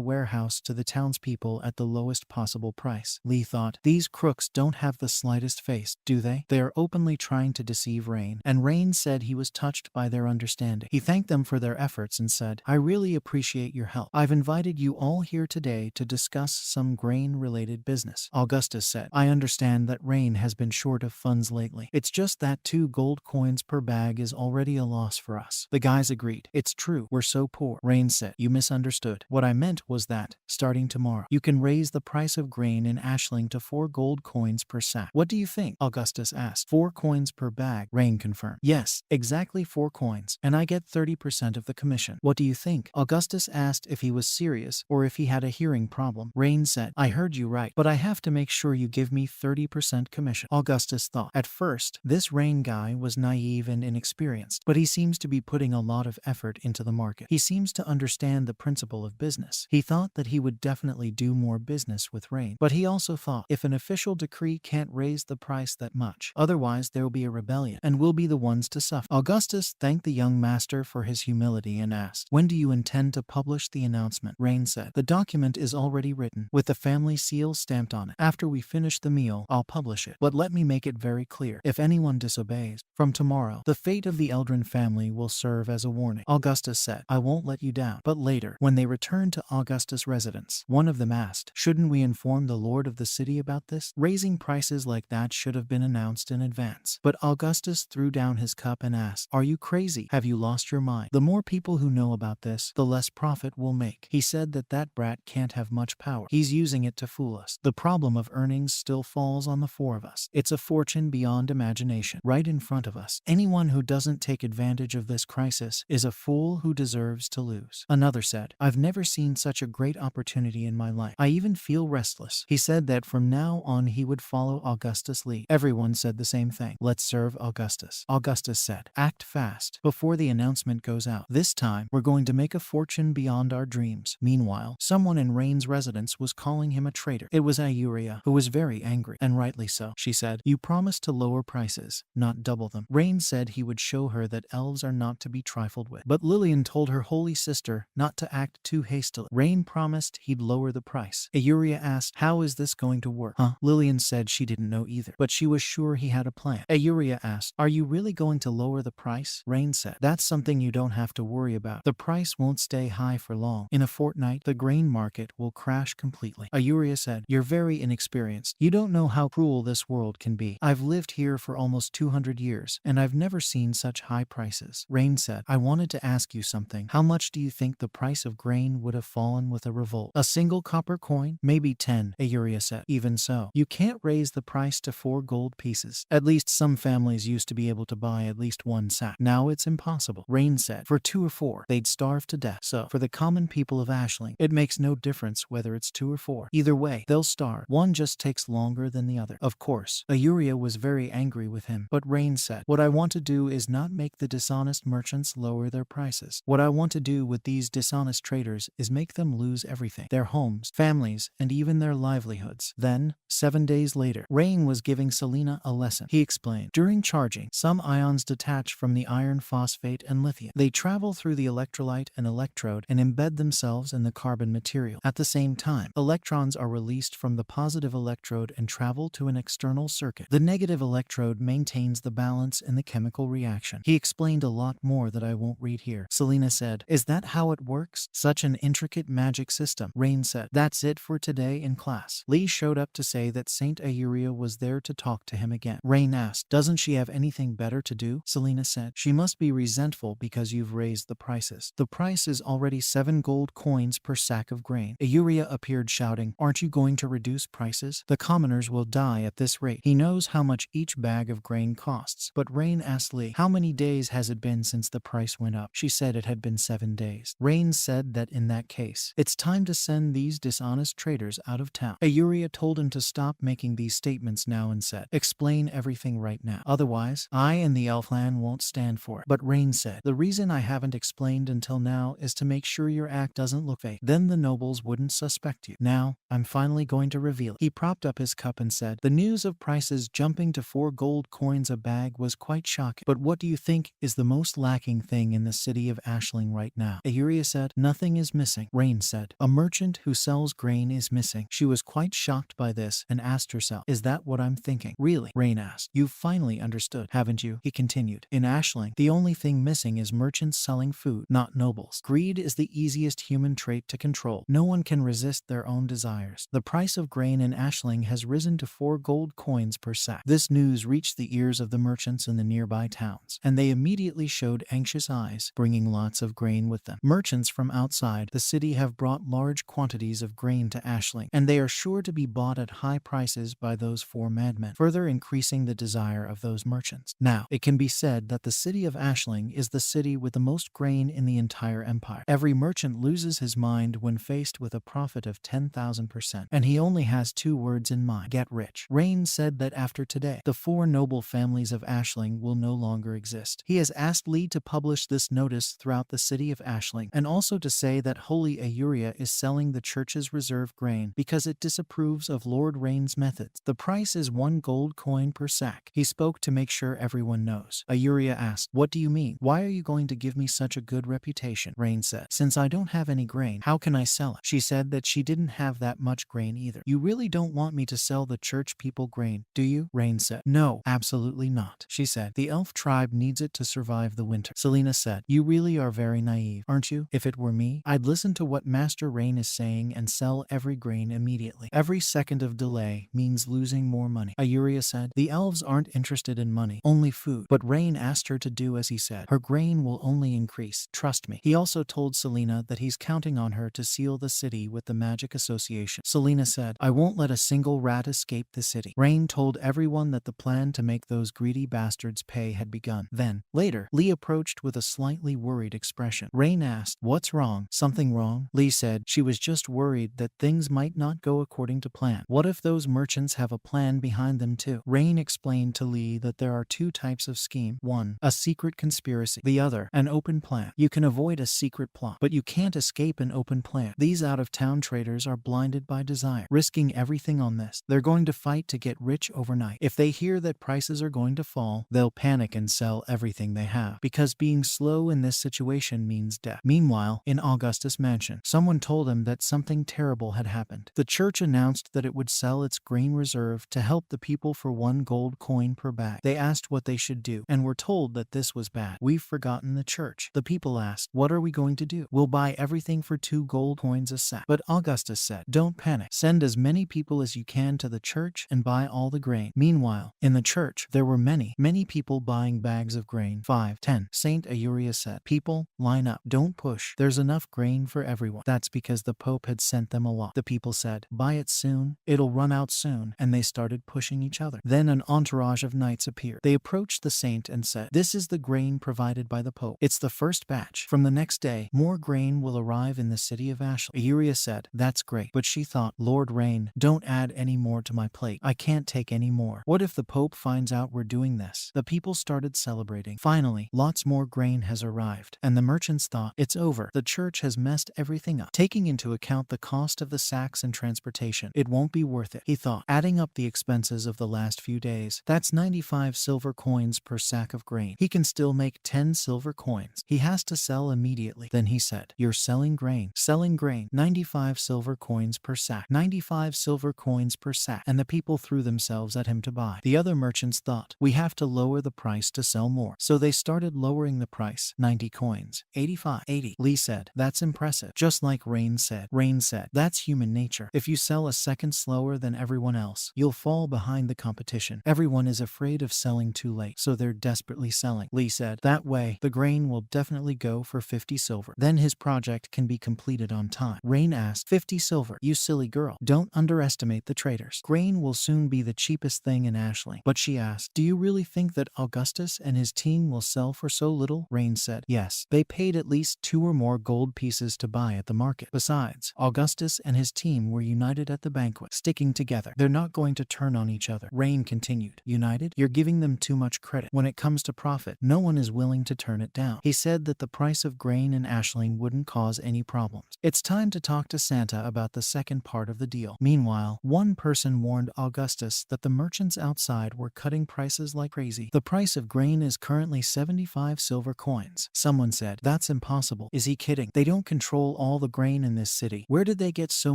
A: warehouse to the townspeople at the lowest possible price. Lee thought, these crooks don't have the slightest face, do they? They are openly trying to deceive Rain. And Rain said he was touched by their understanding. He thanked them for their efforts and said, I really appreciate your help. I've invited you all here today to discuss some grain-related business. Augustus said, I understand that Rain has been short of funds lately. It's just that 2 gold coins per bag is already a loss for us. The guys agreed. It's true, we're so poor. Rain said, you misunderstood. What I meant was that, starting tomorrow, you can raise the price of grain in Ashling to 4 gold coins per sack. What do you think? Augustus asked. 4 coins per bag, Rain confirmed. Yes, exactly 4 coins, and I get 30% of the commission. What do you think? Augustus asked if he was serious or if he had a hearing problem. Rain said, I heard you right, but I have to make sure you give me 30% commission. Augustus thought. At first, this Rain guy was naive and inexperienced, but he seems to be putting a lot of effort into the market. He seems to understand the principle of business. He thought that he would definitely do more business with Rain, but he also thought, if an official decree can't raise the price that much, otherwise there will be a rebellion, and we'll be the ones to suffer. Augustus thanked the young master for his humility and asked, when do you intend to publish the announcement? Rain said, the document is already written, with the family seal stamped on it. After we finish the meal, I'll publish it. But let me make it very clear, if anyone disobeys, from tomorrow, the fate of the Eldrin family will serve as a warning. Augustus said, I won't let you down. But later, when they returned to Augustus' residence, one of them asked, shouldn't we inform the lord of the city about this? Raising prices like that should have been announced in advance. But Augustus threw down his cup and asked, are you crazy? Have you lost your mind? The more people who know about this, the less profit we'll make. He said that brat can't have much power. He's using it to fool us. The problem of earnings still falls on the 4 of us. It's a fortune beyond imagination, right in front of us. Anyone who doesn't take advantage of this crisis is a fool who deserves to lose. Another said, I've never seen such a great opportunity in my life. I even feel restless. He said that from now on he would follow Augustus' lead. Everyone said the same thing. Let's serve Augustus. Augustus said, act fast before the announcement goes out. This time, we're going to make a fortune beyond our dreams. Meanwhile, someone in Rain's residence was calling him a traitor. It was Ayuria, who was very angry, and rightly so. She said, you promised to lower prices, not double them. Rain said he would show her that elves are not to be trifled with. But Lillian told her holy sister not to act too hastily. Rain promised he'd lower the price. Ayuria asked, how is this going to work? Huh? Lillian said she didn't know either, but she was sure he had a plan. Ayuria asked, are you really going to lower the price? Rain said, that's something you don't have to worry about. The price won't stay high for long. In a fortnight, the grain market will crash completely. Ayuria said, you're very inexperienced. You don't know how cruel this world can be. I've lived here for almost 200 years, and I've never seen such high prices. Rain said, I wanted to ask you something. How much do you think the price of grain would have fallen with a revolt? A single copper coin? Maybe 10, Ayuria said. Even so, you can't raise the price to 4 gold pieces. At least some families used to be able to buy at least 1 sack. Now it's impossible. Rain said, for 2 or 4, they'd starve to death. So, for the common people of Ashling, it makes no difference whether it's 2 or 4. Either way, they'll starve. One just takes longer than the other. Of course, Ayuria was very angry with him, but Rain said, what I want to do is not make the dishonest merchants lower their prices. What I want to do with these dishonest traders is make them lose everything. Their homes, families, and even their livelihoods. Then, 7 days later, Rain was giving Selena a lesson. He explained, during charging, some ions detach from the iron phosphate and lithium. They travel through the electrolyte and electrode and embed themselves in the carbon material. At the same time, electrons are released from the positive electrode and travel to an external circuit. The negative electrode maintains the balance in the chemical reaction. He explained a lot more that I won't read here. Selena said, is that how it works? Such an intricate magic system. Rain said, that's it for today in class. Lee showed up to say that Saint Ayuria was there to talk to him again. Rain asked, doesn't she have anything better to do? Selena said, she must be resentful because you've raised the prices. The price is already 7 gold coins per sack of grain. Ayuria appeared shouting, aren't you going to reduce prices? The commoners will die at this rate. He knows how much each bag of grain costs. But Rain asked Lee, how many days has it been since the price went up? She said it had been 7 days. Rain said that in that case, it's time to send these dishonest traders out of town. Ayuria told him to stop making these statements now and said, explain everything right now. Otherwise, I and the Elfland won't stand for it. But Rain said, the reason I haven't explained until now is to make sure your act doesn't look fake. Then the nobles wouldn't suspect you. Now, I'm finally going to reveal it. He propped up his cup and said, the news of prices jumping jumping to 4 gold coins a bag was quite shocking. But what do you think is the most lacking thing in the city of Ashling right now? Ayuria said. Nothing is missing. Rain said. A merchant who sells grain is missing. She was quite shocked by this and asked herself, is that what I'm thinking? Really? Rain asked. You've finally understood, haven't you? He continued. In Ashling, the only thing missing is merchants selling food, not nobles. Greed is the easiest human trait to control. No one can resist their own desires. The price of grain in Ashling has risen to 4 gold coins per sack. This news reached the ears of the merchants in the nearby towns, and they immediately showed anxious eyes, bringing lots of grain with them. Merchants from outside the city have brought large quantities of grain to Ashling, and they are sure to be bought at high prices by those 4 madmen, further increasing the desire of those merchants. Now, it can be said that the city of Ashling is the city with the most grain in the entire empire. Every merchant loses his mind when faced with a profit of 10,000%, and he only has 2 words in mind: get rich. Rain said that after today, the 4 noble families of Ashling will no longer exist. He has asked Lee to publish this notice throughout the city of Ashling, and also to say that Holy Ayuria is selling the church's reserve grain because it disapproves of Lord Rain's methods. The price is 1 gold coin per sack. He spoke to make sure everyone knows. Ayuria asked, what do you mean? Why are you going to give me such a good reputation? Rain said, since I don't have any grain, how can I sell it? She said that she didn't have that much grain either. You really don't want me to sell the church people grain, do you? Rain said, no, absolutely not. She said, the elf tribe needs it to survive the winter. Selena said, you really are very naive, aren't you? If it were me, I'd listen to what Master Rain is saying and sell every grain immediately. Every second of delay means losing more money. Ayuria said, the elves aren't interested in money, only food. But Rain asked her to do as he said. Her grain will only increase, trust me. He also told Selena that he's counting on her to seal the city with the Magic Association. Selena said, I won't let a single rat escape the city. Rain told everyone that the plan to make those greedy bastards pay had begun. Then, later, Lee approached with a slightly worried expression. Rain asked, what's wrong? Something wrong? Lee said she was just worried that things might not go according to plan. What if those merchants have a plan behind them too? Rain explained to Lee that there are 2 types of scheme. One, a secret conspiracy. The other, an open plan. You can avoid a secret plot, but you can't escape an open plan. These out-of-town traders are blinded by desire, risking everything on this. They're going to fight to get rich overnight. If they hear that prices are going to fall, they'll panic and sell everything they have, because being slow in this situation means death. Meanwhile, in Augustus' mansion, someone told him that something terrible had happened. The church announced that it would sell its grain reserve to help the people for 1 gold coin per bag. They asked what they should do, and were told that this was bad. We've forgotten the church. The people asked, what are we going to do? We'll buy everything for 2 gold coins a sack. But Augustus said, don't panic. Send as many people as you can to the church and buy all the grain. Meanwhile, in the church, there were many people buying bags of grain. 5, 10. Saint Ayuria said, people, line up. Don't push. There's enough grain for everyone. That's because the Pope had sent them a lot. The people said, buy it soon. It'll run out soon. And they started pushing each other. Then an entourage of knights appeared. They approached the saint and said, this is the grain provided by the Pope. It's the first batch. From the next day, more grain will arrive in the city of Ashling. Ayuria said, that's great. But she thought, Lord Rain, don't add any more to my plate. I can't take any more. What if the Pope finds out we're doing this? The people started celebrating. Finally, lots more grain has arrived, and the merchants thought, it's over. The church has messed everything up. Taking into account the cost of the sacks and transportation, it won't be worth it, he thought. Adding up the expenses of the last few days, that's 95 silver coins per sack of grain. He can still make 10 silver coins. He has to sell immediately. Then he said, you're selling grain. Selling grain. 95 silver coins per sack. 95 silver coins per sack. And the people threw themselves at him to buy. The other merchants thought, we have to lower the price to sell more. So they started lowering the price. 90 coins. 85. 80. Lee said, that's impressive. Just like Rain said. Rain said, that's human nature. If you sell a second slower than everyone else, you'll fall behind the competition. Everyone is afraid of selling too late, so they're desperately selling. Lee said, that way, the grain will definitely go for 50 silver. Then his project can be completed on time. Rain asked, 50 silver? You silly girl. Don't underestimate the traders. Grain will soon be the cheapest thing in Ashling. But she asked, do you really think that Augustus and his team will sell for so little? Rain said, yes. They paid at least 2 or more gold pieces to buy at the market. Besides, Augustus and his team were united at the banquet, sticking together. They're not going to turn on each other. Rain continued, united? You're giving them too much credit. When it comes to profit, no one is willing to turn it down. He said that the price of grain in Ashling wouldn't cause any problems. It's time to talk to Santa about the second part of the deal. Meanwhile, one person warned Augustus that the merchants merchants outside were cutting prices like crazy. The price of grain is currently 75 silver coins. Someone said, that's impossible. Is he kidding? They don't control all the grain in this city. Where did they get so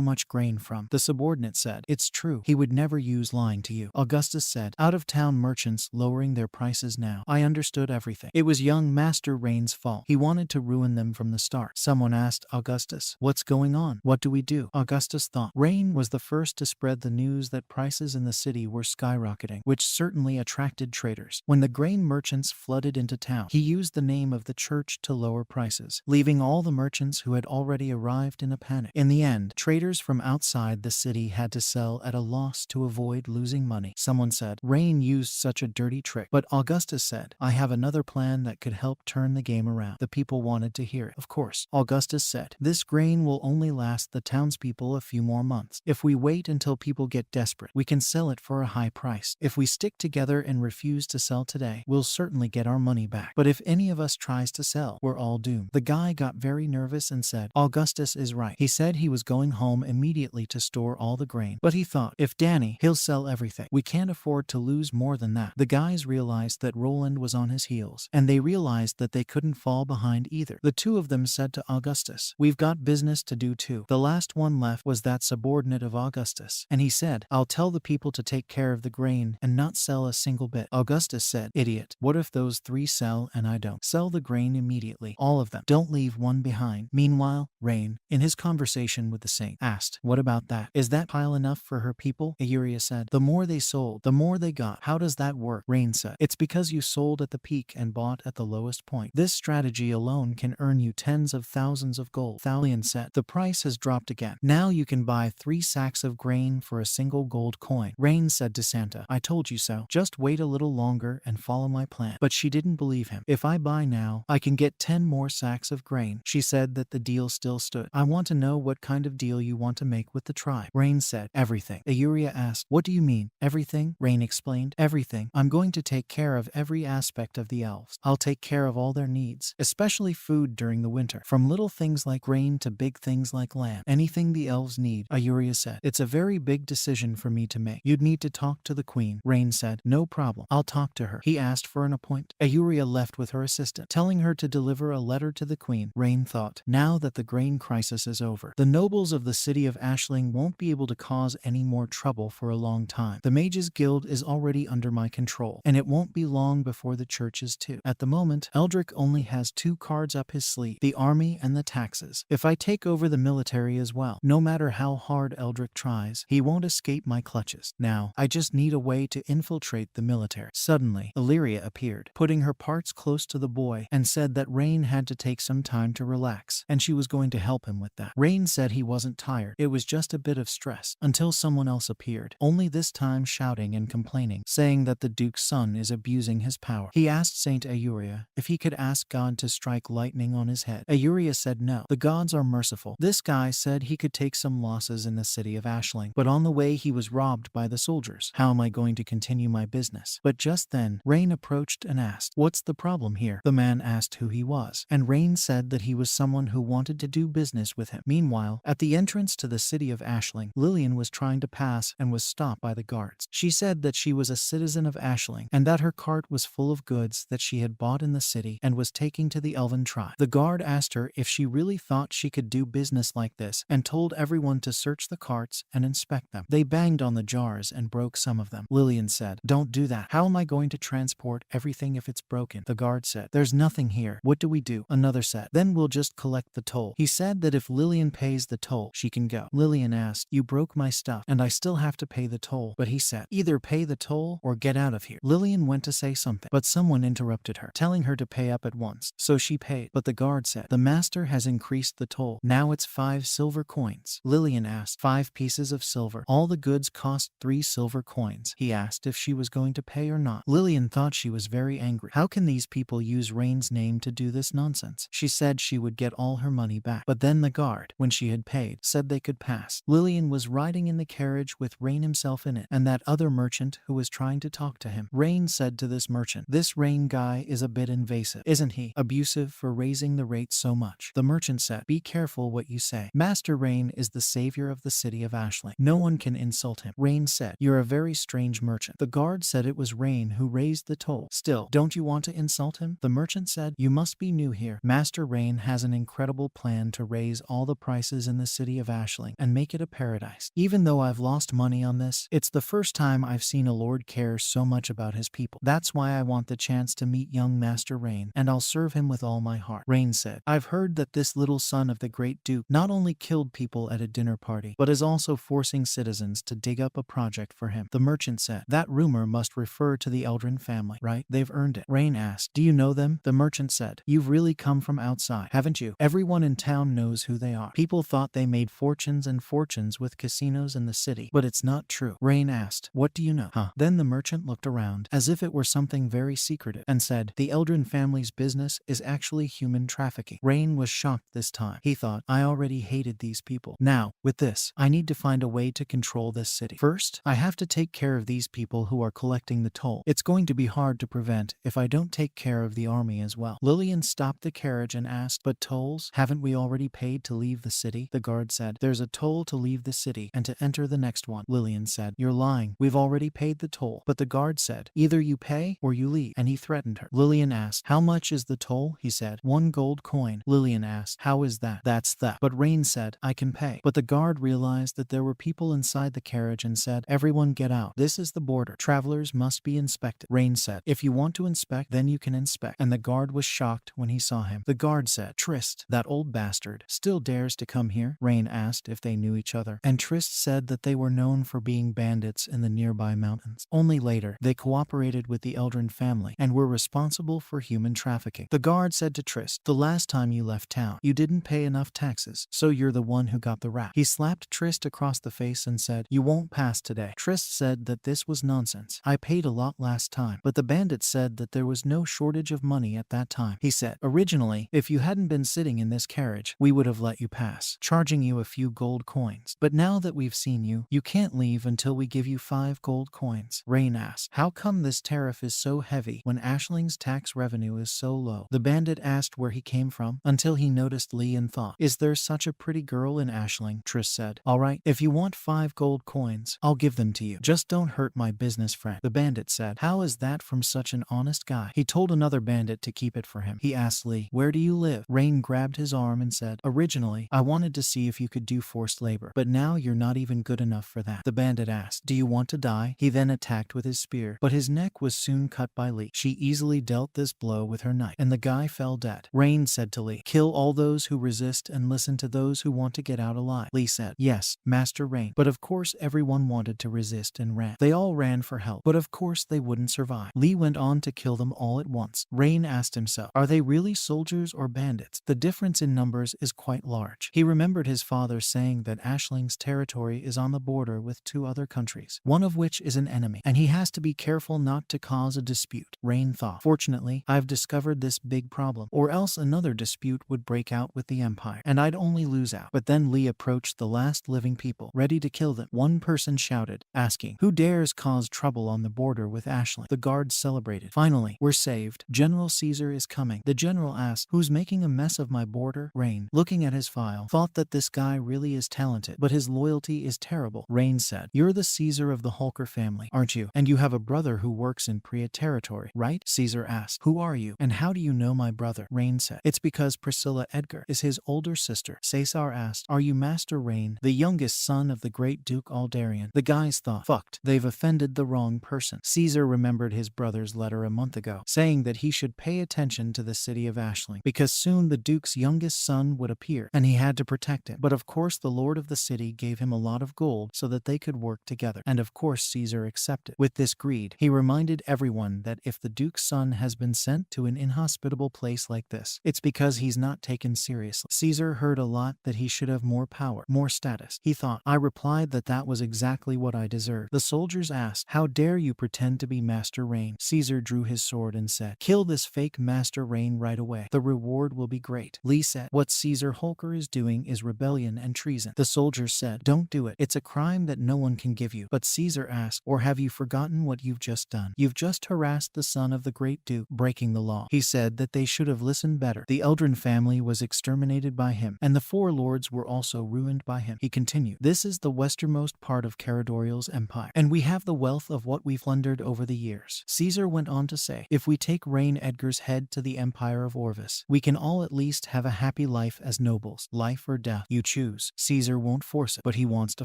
A: much grain from? The subordinate said, it's true. He would never use lying to you. Augustus said, out-of-town merchants lowering their prices now. I understood everything. It was young Master Rain's fault. He wanted to ruin them from the start. Someone asked Augustus, what's going on? What do we do? Augustus thought. Rain was the first to spread the news that prices in the city were skyrocketing, which certainly attracted traders. When the grain merchants flooded into town, he used the name of the church to lower prices, leaving all the merchants who had already arrived in a panic. In the end, traders from outside the city had to sell at a loss to avoid losing money. Someone said, Rain used such a dirty trick. But Augustus said, I have another plan that could help turn the game around. The people wanted to hear it. Of course, Augustus said, this grain will only last the townspeople a few more months. If we wait until people get desperate, we can sell it for a high price. If we stick together and refuse to sell today, we'll certainly get our money back. But if any of us tries to sell, we're all doomed. The guy got very nervous and said, Augustus is right. He said he was going home immediately to store all the grain. But he thought, if Danny, he'll sell everything. We can't afford to lose more than that. The guys realized that Roland was on his heels, and they realized that they couldn't fall behind either. The two of them said to Augustus, we've got business to do too. The last one left was that subordinate of Augustus, and he said, I'll tell the people to take care of the grain and not sell a single bit. Augustus said, idiot, what if those three sell and I don't? Sell the grain immediately. All of them. Don't leave one behind. Meanwhile, Rain, in his conversation with the saint, asked, what about that? Is that pile enough for her people? Euria said, the more they sold, the more they got. How does that work? Rain said, it's because you sold at the peak and bought at the lowest point. This strategy alone can earn you tens of thousands of gold. Thalion said, the price has dropped again. Now you can buy 3 sacks of grain for a single gold coin. Rain said to Santa, I told you so. Just wait a little longer and follow my plan. But she didn't believe him. If I buy now, I can get 10 more sacks of grain. She said that the deal still stood. I want to know what kind of deal you want to make with the tribe. Rain said, everything. Euria asked, what do you mean, everything? Rain explained, everything. I'm going to take care of every aspect of the elves. I'll take care of all their needs, especially food during the winter, from little things like grain to big things like land. Anything the elves need, Euria said. It's a very big decision for me to make. You'd need to talk to the queen. Rain said, no problem. I'll talk to her. He asked for an appointment. Euria left with her assistant, telling her to deliver a letter to the queen. Rain thought, now that the grain crisis is over, the nobles of the city of Ashling won't be able to cause any more trouble for a long time. The Mages Guild is already under my control, and it won't be long before the church is too. At the moment, Eldrick only has 2 cards up his sleeve, the army and the taxes. If I take over the military as well, no matter how hard Eldrick tries, he won't escape my clutches. Now, I just need a way to infiltrate the military. Suddenly, Illyria appeared, putting her parts close to the boy, and said that Rain had to take some time to relax, and she was going to help him with that. Rain said he wasn't tired, it was just a bit of stress, until someone else appeared, only this time shouting and complaining, saying that the Duke's son is abusing his power. He asked Saint Euria if he could ask God to strike lightning on his head. Euria said no, the gods are merciful. This guy said he could take some losses in the city of Ashling, but on the way he was robbed by the soldiers. How am I going to continue my business? But just then, Rain approached and asked, what's the problem here? The man asked who he was, and Rain said that he was someone who wanted to do business with him. Meanwhile, at the entrance to the city of Ashling, Lillian was trying to pass and was stopped by the guards. She said that she was a citizen of Ashling and that her cart was full of goods that she had bought in the city and was taking to the elven tribe. The guard asked her if she really thought she could do business like this and told everyone to search the carts and inspect them. They banged on the jars and broke some of them. Lillian said, don't do that. How am I going to transport everything if it's broken? The guard said, there's nothing here. What do we do? Another said, then we'll just collect the toll. He said that if Lillian pays the toll, she can go. Lillian asked, you broke my stuff and I still have to pay the toll. But he said, either pay the toll or get out of here. Lillian went to say something, but someone interrupted her, telling her to pay up at once. So she paid. But the guard said, the master has increased the toll. Now it's 5 silver coins. Lillian asked, 5 pieces of silver. All the goods cost 3 silver coins. He asked if she was going to pay or not. Lillian thought she was very angry. How can these people use Rain's name to do this nonsense? She said she would get all her money back. But then the guard, when she had paid, said they could pass. Lillian was riding in the carriage with Rain himself in it, and that other merchant who was trying to talk to him. Rain said to this merchant, this Rain guy is a bit invasive, isn't he? Abusive for raising the rate so much. The merchant said, be careful what you say. Master Rain is the savior of the city of Ashling. No one can insult him. Rain said, you're a very strange merchant. The guard said it was Rain who raised the toll. Still, don't you want to insult him? The merchant said, you must be new here. Master Rain has an incredible plan to raise all the prices in the city of Ashling and make it a paradise. Even though I've lost money on this, it's the first time I've seen a lord care so much about his people. That's why I want the chance to meet young Master Rain, and I'll serve him with all my heart. Rain said, I've heard that this little son of the great duke not only killed people at a dinner party, but is also forcing citizens to dig up a project for him. The merchant said, that rumor must refer to the Eldrin family, right? They've earned it. Rain asked, do you know them? The merchant said, you've really come from outside, haven't you? Everyone in town knows who they are. People thought they made fortunes and fortunes with casinos in the city, but it's not true. Rain asked, what do you know? Huh? Then the merchant looked around, as if it were something very secretive, and said, the Eldrin family's business is actually human trafficking. Rain was shocked this time. He thought, I already hated these people. Now, with this, I need to find a way to control this city. First, I have to take care of these people who are collecting the toll. It's going to be hard to prevent if I don't take care of the army as well. Lillian stopped the carriage and asked, but tolls? Haven't we already paid to leave the city? The guard said, there's a toll to leave the city and to enter the next one. Lillian said, you're lying. We've already paid the toll. But the guard said, either you pay or you leave. And he threatened her. Lillian asked, how much is the toll? He said, 1 gold coin. Lillian asked, how is that? That's theft. But Rain said, I can pay. But the guard realized that there were people inside the carriage and said, everyone get out. This is the border. Travelers must be inspected. Rain said, if you want to inspect, then you can inspect. And the guard was shocked when he saw him. The guard said, Trist, that old bastard, still dares to come here? Rain asked if they knew each other, and Trist said that they were known for being bandits in the nearby mountains. Only later, they cooperated with the Eldrin family and were responsible for human trafficking. The guard said to Trist, the last time you left town, you didn't pay enough taxes, so you're the one who got the rap. He slapped Trist across the face and said, you won't pass today. Trist said that this was nonsense. I paid a lot last time, but the bandit said that there was no shortage of money at that time. He said, originally, if you hadn't been sitting in this carriage, we would have let you pass, charging you a few gold coins. But now that we've seen you, you can't leave until we give you 5 gold coins. Rain asked, how come this tariff is so heavy when Ashling's tax revenue is so low? The bandit asked where he came from, until he noticed Lee and thought, is there such a pretty girl in Ashling? Trist said, alright, if you want 5 gold coins, I'll give them to you. Just don't hurt my business friend. The bandit said, how is that from such an honest guy? He told another bandit to keep it for him. He asked Lee, where do you live? Rain grabbed his arm and said, originally, I wanted to see if you could do forced labor, but now you're not even good enough for that. The bandit asked, do you want to die? He then attacked with his spear, but his neck was soon cut by Lee. She easily dealt this blow with her knife, and the guy fell dead. Rain said to Lee, kill all those who resist and listen to those who want to get out alive. Lee said, yes, Master Rain. But of course everyone wanted to resist and ran. They all ran for help, but of course they wouldn't survive. Lee went on to kill them all at once. Rain asked himself, are they really soldiers or bandits? The difference in numbers is quite large. He remembered his father saying that Ashling's territory is on the border with 2 other countries, one of which is an enemy, and he has to be careful not to cause a dispute. Rain thought, fortunately, I've discovered this big problem, or else another dispute would break out with the Empire, and I'd only lose out. But then Lee approached the last living people, ready to kill them. One person shouted, asking, who dares cause trouble on the border with Ashling? The guards celebrated. Finally, we're saved. General Caesar is coming. The general asked, who's making a mess of my border? Rain, looking at his file, thought that this guy really is talented, but his loyalty is terrible. Rain said, you're the Caesar of the Hulker family, aren't you? And you have a brother who works in Priya territory, right? Caesar asked, who are you? And how do you know my brother? Rain said, it's because Priscilla Edgar is his older sister. Caesar asked, are you Master Rain, the youngest son of the great Duke Aldarian? The guys thought, fucked, they've offended the wrong person. Caesar remembered his brother's letter a month ago, saying that he should pay attention to the city of Ashling, because soon the Duke's youngest son would appear, and he had to protect him. But of course the lord of the city gave him a lot of gold so that they could work together, and of course Caesar accepted. With this greed, he reminded everyone that if the Duke's son has been sent to an inhospitable place like this, it's because he's not taken seriously. Caesar heard a lot that he should have more power, more status. He thought, I replied that that was exactly what I deserved. The soldiers asked, how dare you pretend to be Master Rain? Caesar drew his sword and said, kill this fake Master Rain right away. The reward will be great. Lee said, what Caesar Hulker is doing is rebellion and treason. The soldiers said, don't do it. It's a crime that no one can give you. But Caesar asked, or have you forgotten what you've just done? You've just harassed the son of the great Duke, breaking the law. He said that they should have listened better. The Eldrin family was exterminated by him, and the 4 lords were also ruined by him. He continued, this is the westernmost part of Caradoriel's empire. empire. And we have the wealth of what we've plundered over the years. Caesar went on to say, if we take Reign Edgar's head to the empire of Orvis, we can all at least have a happy life as nobles. Life or death, you choose. Caesar won't force it, but he wants to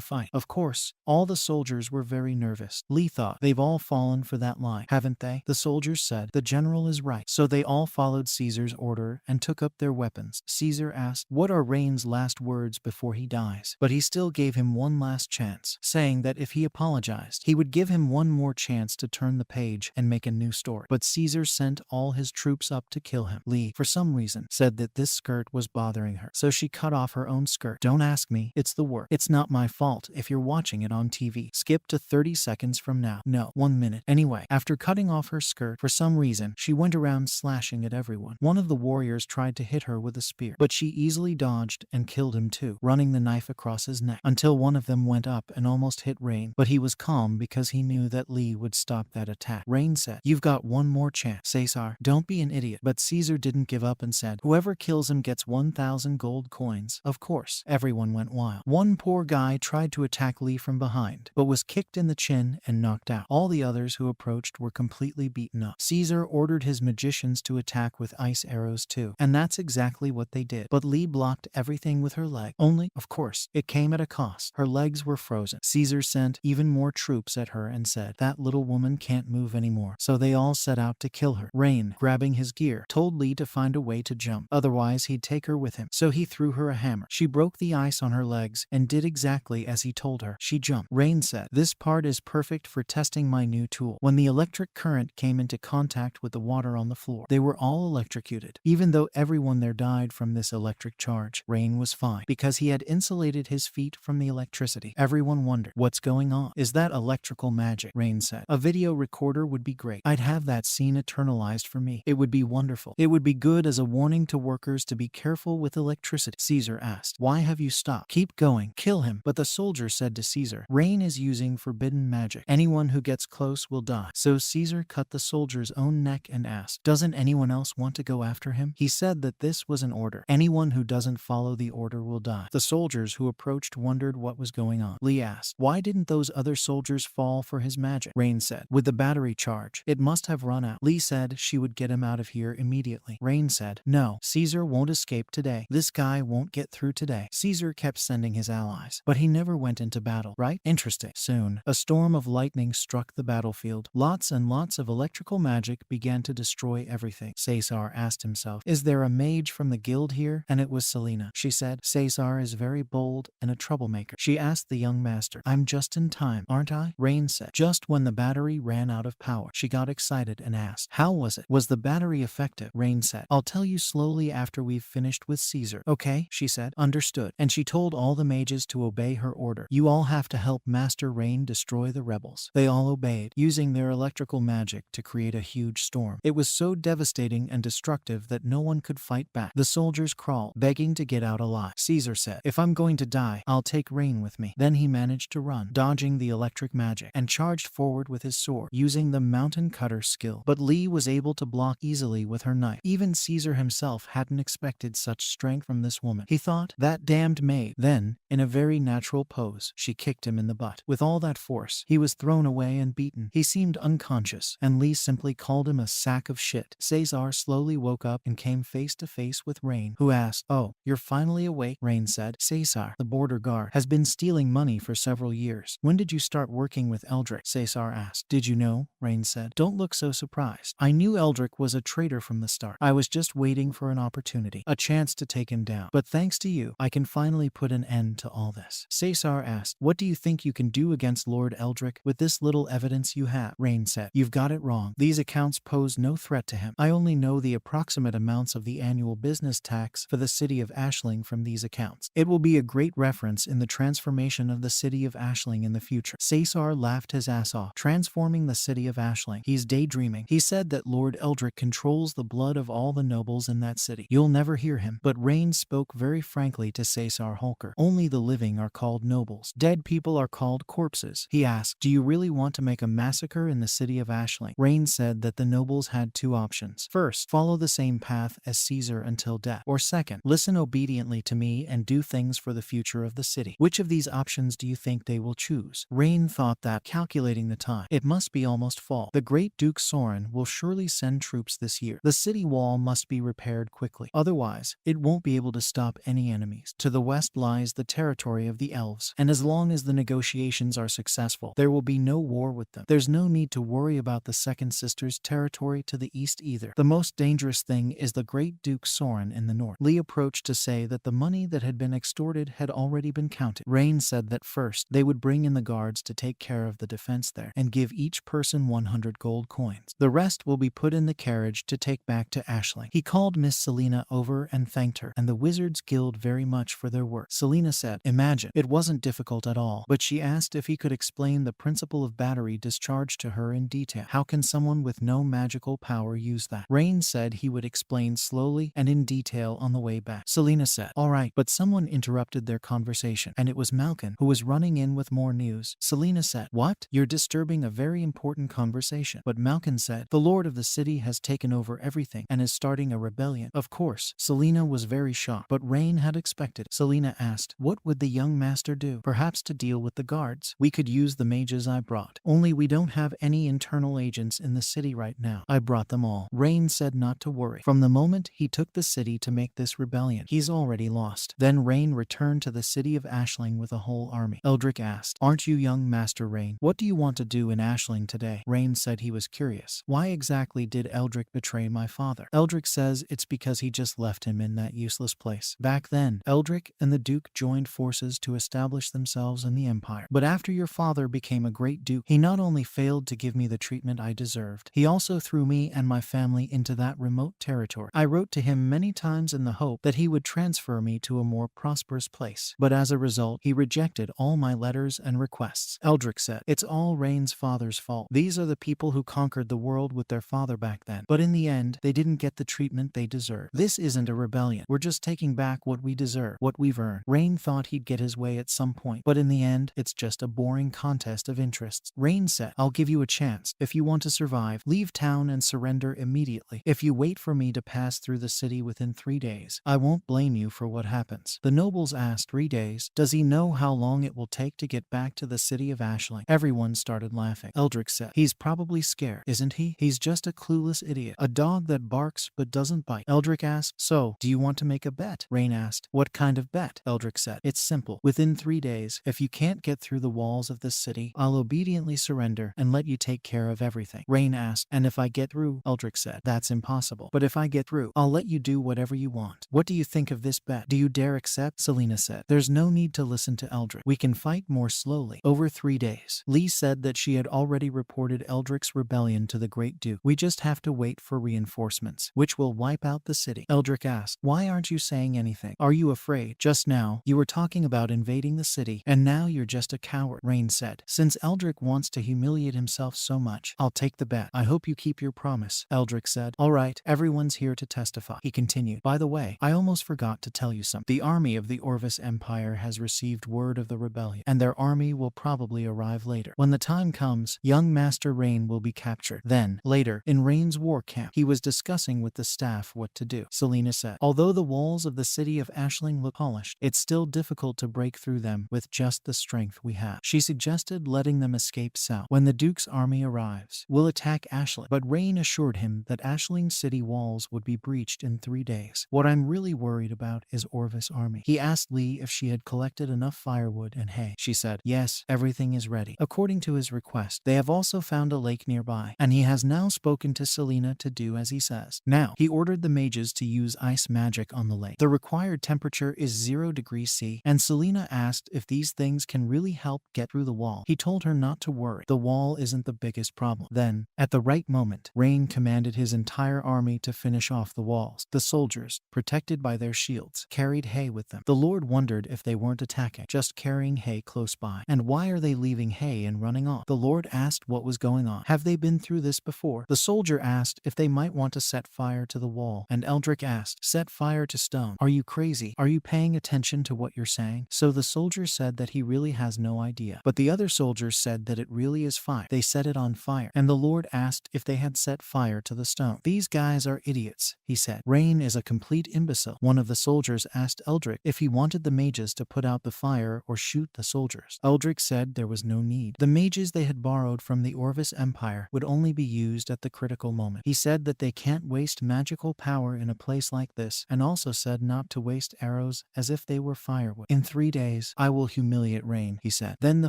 A: fight. Of course, all the soldiers were very nervous. Lee thought, they've all fallen for that line, haven't they? The soldiers said, the general is right. So they all followed Caesar's order and took up their weapons. Caesar asked, what are Reign's last words before he dies? But he still gave him one last chance, saying that if he apologized, he would give him one more chance to turn the page and make a new story. But Caesar sent all his troops up to kill him. Lee, for some reason, said that this skirt was bothering her, so she cut off her own skirt. Don't ask me, it's the work. It's not my fault if you're watching it on TV. Skip to 30 seconds from now. No, 1 minute. Anyway, after cutting off her skirt, for some reason, she went around slashing at everyone. One of the warriors tried to hit her with a spear, but she easily dodged and killed him too, running the knife across his neck, until one of them went up and almost hit Reign, but he was calm because he knew that Lee would stop that attack. Reign said, you've got one more chance. Caesar, don't be an idiot. But Caesar didn't give up and said, whoever kills him gets 1,000 gold coins. Of course, everyone went wild. One poor guy tried to attack Lee from behind, but was kicked in the chin and knocked out. All the others who approached were completely beaten up. Caesar ordered his magicians to attack with ice arrows too, and that's exactly what they did. But Lee blocked everything with her leg. Only, of course, it came at a cost. Her legs were frozen. Caesar sent even more troops at her and said, that little woman can't move anymore. So they all set out to kill her. Reign, grabbing his gear, told Lee to find a way to jump, otherwise he'd take her with him. So he threw her a hammer. She broke the ice on her legs and did exactly as he told her. She jumped. Reign said, this part is perfect for testing my new tool. When the electric current came into contact with the water on the floor, they were all electrocuted. Even though everyone there died from this electric charge, Reign was fine because he had insulated his feet from the electricity. Everyone wondered, what's going on? Is that electrical magic? Reign said, a video recorder would be great. I'd have that scene eternalized for me. It would be wonderful. It would be good as a warning to workers to be careful with electricity. Caesar asked, why have you stopped? Keep going. Kill him. But the soldier said to Caesar, Reign is using forbidden magic. Anyone who gets close will die. So Caesar cut the soldier's own neck and asked, doesn't anyone else want to go after him? He said that this was an order. Anyone who doesn't follow the order will die. The soldiers who approached wondered what was going on. Lee asked, why didn't those other soldiers fall for his magic? Reign said, with the battery charge, it must have run out. Lee said she would get him out of here immediately. Reign said, no, Caesar won't escape today. This guy won't get through today. Caesar kept sending his allies, but he never went into battle, right? Interesting. Soon, a storm of lightning struck the battlefield. Lots and lots of electrical magic began to destroy everything. Caesar asked himself, is there a mage from the guild here? And it was Selena. She said, Caesar is very bold and a troublemaker. She asked the young master, I'm just in time, aren't I? Reign said, just when the battery ran out of power. She got excited and asked, how was it? Was the battery effective? Reign said, I'll tell you slowly after we've finished with Caesar. Okay, she said. Understood. And she told all the mages to obey her order. You all have to help Master Reign destroy the rebels. They all obeyed, using their electrical magic to create a huge storm. It was so devastating and destructive that no one could fight back. The soldiers crawled, begging to get out alive. Caesar said, if I'm going to die, I'll take Reign with me. Then he managed to run, dodging the electric magic, and charged forward with his sword, using the mountain cutter skill. But Lee was able to block easily with her knife. Even Caesar himself hadn't expected such strength from this woman. He thought, that damned maid. Then, in a very natural pose, she kicked him in the butt. With all that force, he was thrown away and beaten. He seemed unconscious, and Lee simply called him a sack of shit. Caesar slowly woke up and came face to face with Reign, who asked, oh, you're finally awake? Reign said, Caesar, the border guard, has been stealing money for several years. When did you start working with Eldrick? Caesar asked. Did you know? Reign said. Don't look so surprised. I knew Eldrick was a traitor from the start. I was just waiting for an opportunity, a chance to take him down. But thanks to you, I can finally put an end to all this. Caesar asked, what do you think you can do against Lord Eldrick with this little evidence you have? Reign said, you've got it wrong. These accounts pose no threat to him. I only know the approximate amounts of the annual business tax for the city of Ashling from these accounts. It will be a great reference in the transformation of the city of Ashling in the future. Caesar laughed his ass off. Transforming the city of Ashling. He's daydreaming. He said that Lord Eldrick controls the blood of all the nobles in that city. You'll never hear him. But Reign spoke very frankly to Caesar Holker. Only the living are called nobles. Dead people are called corpses. He asked, do you really want to make a massacre in the city of Ashling? Reign said that the nobles had two options. First, follow the same path as Caesar until death. Or second, listen obediently to me and do things for the future of the city. Which of these options do you think they will choose? Reign Rain thought that, calculating the time, it must be almost fall. The great Duke Soren will surely send troops this year. The city wall must be repaired quickly. Otherwise, it won't be able to stop any enemies. To the west lies the territory of the elves, and as long as the negotiations are successful, there will be no war with them. There's no need to worry about the second sister's territory to the east either. The most dangerous thing is the great Duke Soren in the north. Lee approached to say that the money that had been extorted had already been counted. Rain said that first, they would bring in the guards to take care of the defense there, and give each person 100 gold coins. The rest will be put in the carriage to take back to Ashling. He called Miss Selena over and thanked her, and the Wizards Guild very much for their work. Selena said, "Imagine, it wasn't difficult at all," but she asked if he could explain the principle of battery discharge to her in detail. How can someone with no magical power use that? Rain said he would explain slowly and in detail on the way back. Selena said, "All right," but someone interrupted their conversation, and it was Malkin, who was running in with more news. Selena said, "What? You're disturbing a very important conversation." But Malkin said, "The lord of the city has taken over everything and is starting a rebellion." Of course, Selena was very shocked, but Rain had expected. Selena asked, "What would the young master do? Perhaps to deal with the guards? We could use the mages I brought. Only we don't have any internal agents in the city right now. I brought them all." Rain said not to worry. From the moment he took the city to make this rebellion, he's already lost. Then Rain returned to the city of Ashling with a whole army. Eldrick asked, "Aren't you young Master Rain? What do you want to do in Ashling today?" Rain said he was curious. "Why exactly did Eldrick betray my father?" Eldrick says it's because he just left him in that useless place. Back then, Eldrick and the Duke joined forces to establish themselves in the Empire. But after your father became a great Duke, he not only failed to give me the treatment I deserved, he also threw me and my family into that remote territory. I wrote to him many times in the hope that he would transfer me to a more prosperous place. But as a result, he rejected all my letters and requests." Eldrick said, "It's all Rain's father's fault. These are the people who conquered the world with their father back then. But in the end, they didn't get the treatment they deserved. This isn't a rebellion. We're just taking back what we deserve, what we've earned." Rain thought he'd get his way at some point, but in the end, it's just a boring contest of interests. Rain said, "I'll give you a chance. If you want to survive, leave town and surrender immediately. If you wait for me to pass through the city within 3 days, I won't blame you for what happens." The nobles asked, 3 days? Does he know how long it will take to get back to the city of Ashling? Everyone started laughing. Eldrick said, "He's probably scared, isn't he? He's just a clueless idiot. A dog that barks but doesn't bite." Eldrick asked, "So, do you want to make a bet?" Rain asked, "What kind of bet?" Eldrick said, "It's simple. Within 3 days, if you can't get through the walls of this city, I'll obediently surrender and let you take care of everything." Rain asked, "And if I get through?" Eldrick said, "That's impossible. But if I get through, I'll let you do whatever you want. What do you think of this bet? Do you dare accept?" Selena said, "There's no need to listen to Eldrick. We can fight more slowly. Over 3 days." Lee said that she had already reported Eldrick's rebellion to the Great Duke. "We just have to wait for reinforcements, which will wipe out the city." Eldrick asked, "Why aren't you saying anything? Are you afraid? Just now, you were talking about invading the city, and now you're just a coward." Rain said, "Since Eldrick wants to humiliate himself so much, I'll take the bet. I hope you keep your promise." Eldrick said, "All right, everyone's here to testify." He continued, "By the way, I almost forgot to tell you something. The army of the Orvis Empire has received word of the rebellion, and their army will probably arrive later. When the time comes, young Master Rain will be captured. Then, later, in Rain's war camp, he was discussing with the staff what to do." Selena said, "Although the walls of the city of Ashling look polished, it's still difficult to break through them with just the strength we have." She suggested letting them escape south. "When the Duke's army arrives, we'll attack Ashling." But Rain assured him that Ashling's city walls would be breached in 3 days. "What I'm really worried about is Orvis' army." He asked Lee if she had collected enough firewood and hay. She said, "Yes, everything is ready." According to his request, they have also found a lake nearby, and he has now spoken to Selena to do as he says. Now, he ordered the mages to use ice magic on the lake. The required temperature is 0 degrees C, and Selena asked if these things can really help get through the wall. He told her not to worry. The wall isn't the biggest problem. Then, at the right moment, Rain commanded his entire army to finish off the walls. The soldiers, protected by their shields, carried hay with them. The Lord wondered if they weren't attacking, just carrying hay close by. And why are they leaving hay and running off? The Lord asked what was going on. Have they been through this before? The soldier asked if they might want to set fire to the wall, and Eldrick asked, "Set fire to stone? Are you crazy? Are you paying attention to what you're saying?" So the soldier said that he really has no idea. But the other soldiers said that it really is fire. They set it on fire. And the Lord asked if they had set fire to the stone. "These guys are idiots," he said. "Rain is a complete imbecile." One of the soldiers asked Eldrick if he wanted the mages to put out the fire or shoot the soldiers. Eldrick said said there was no need. The mages they had borrowed from the Orvis Empire would only be used at the critical moment. He said that they can't waste magical power in a place like this, and also said not to waste arrows as if they were firewood. In 3 days, I will humiliate Rain, he said. Then the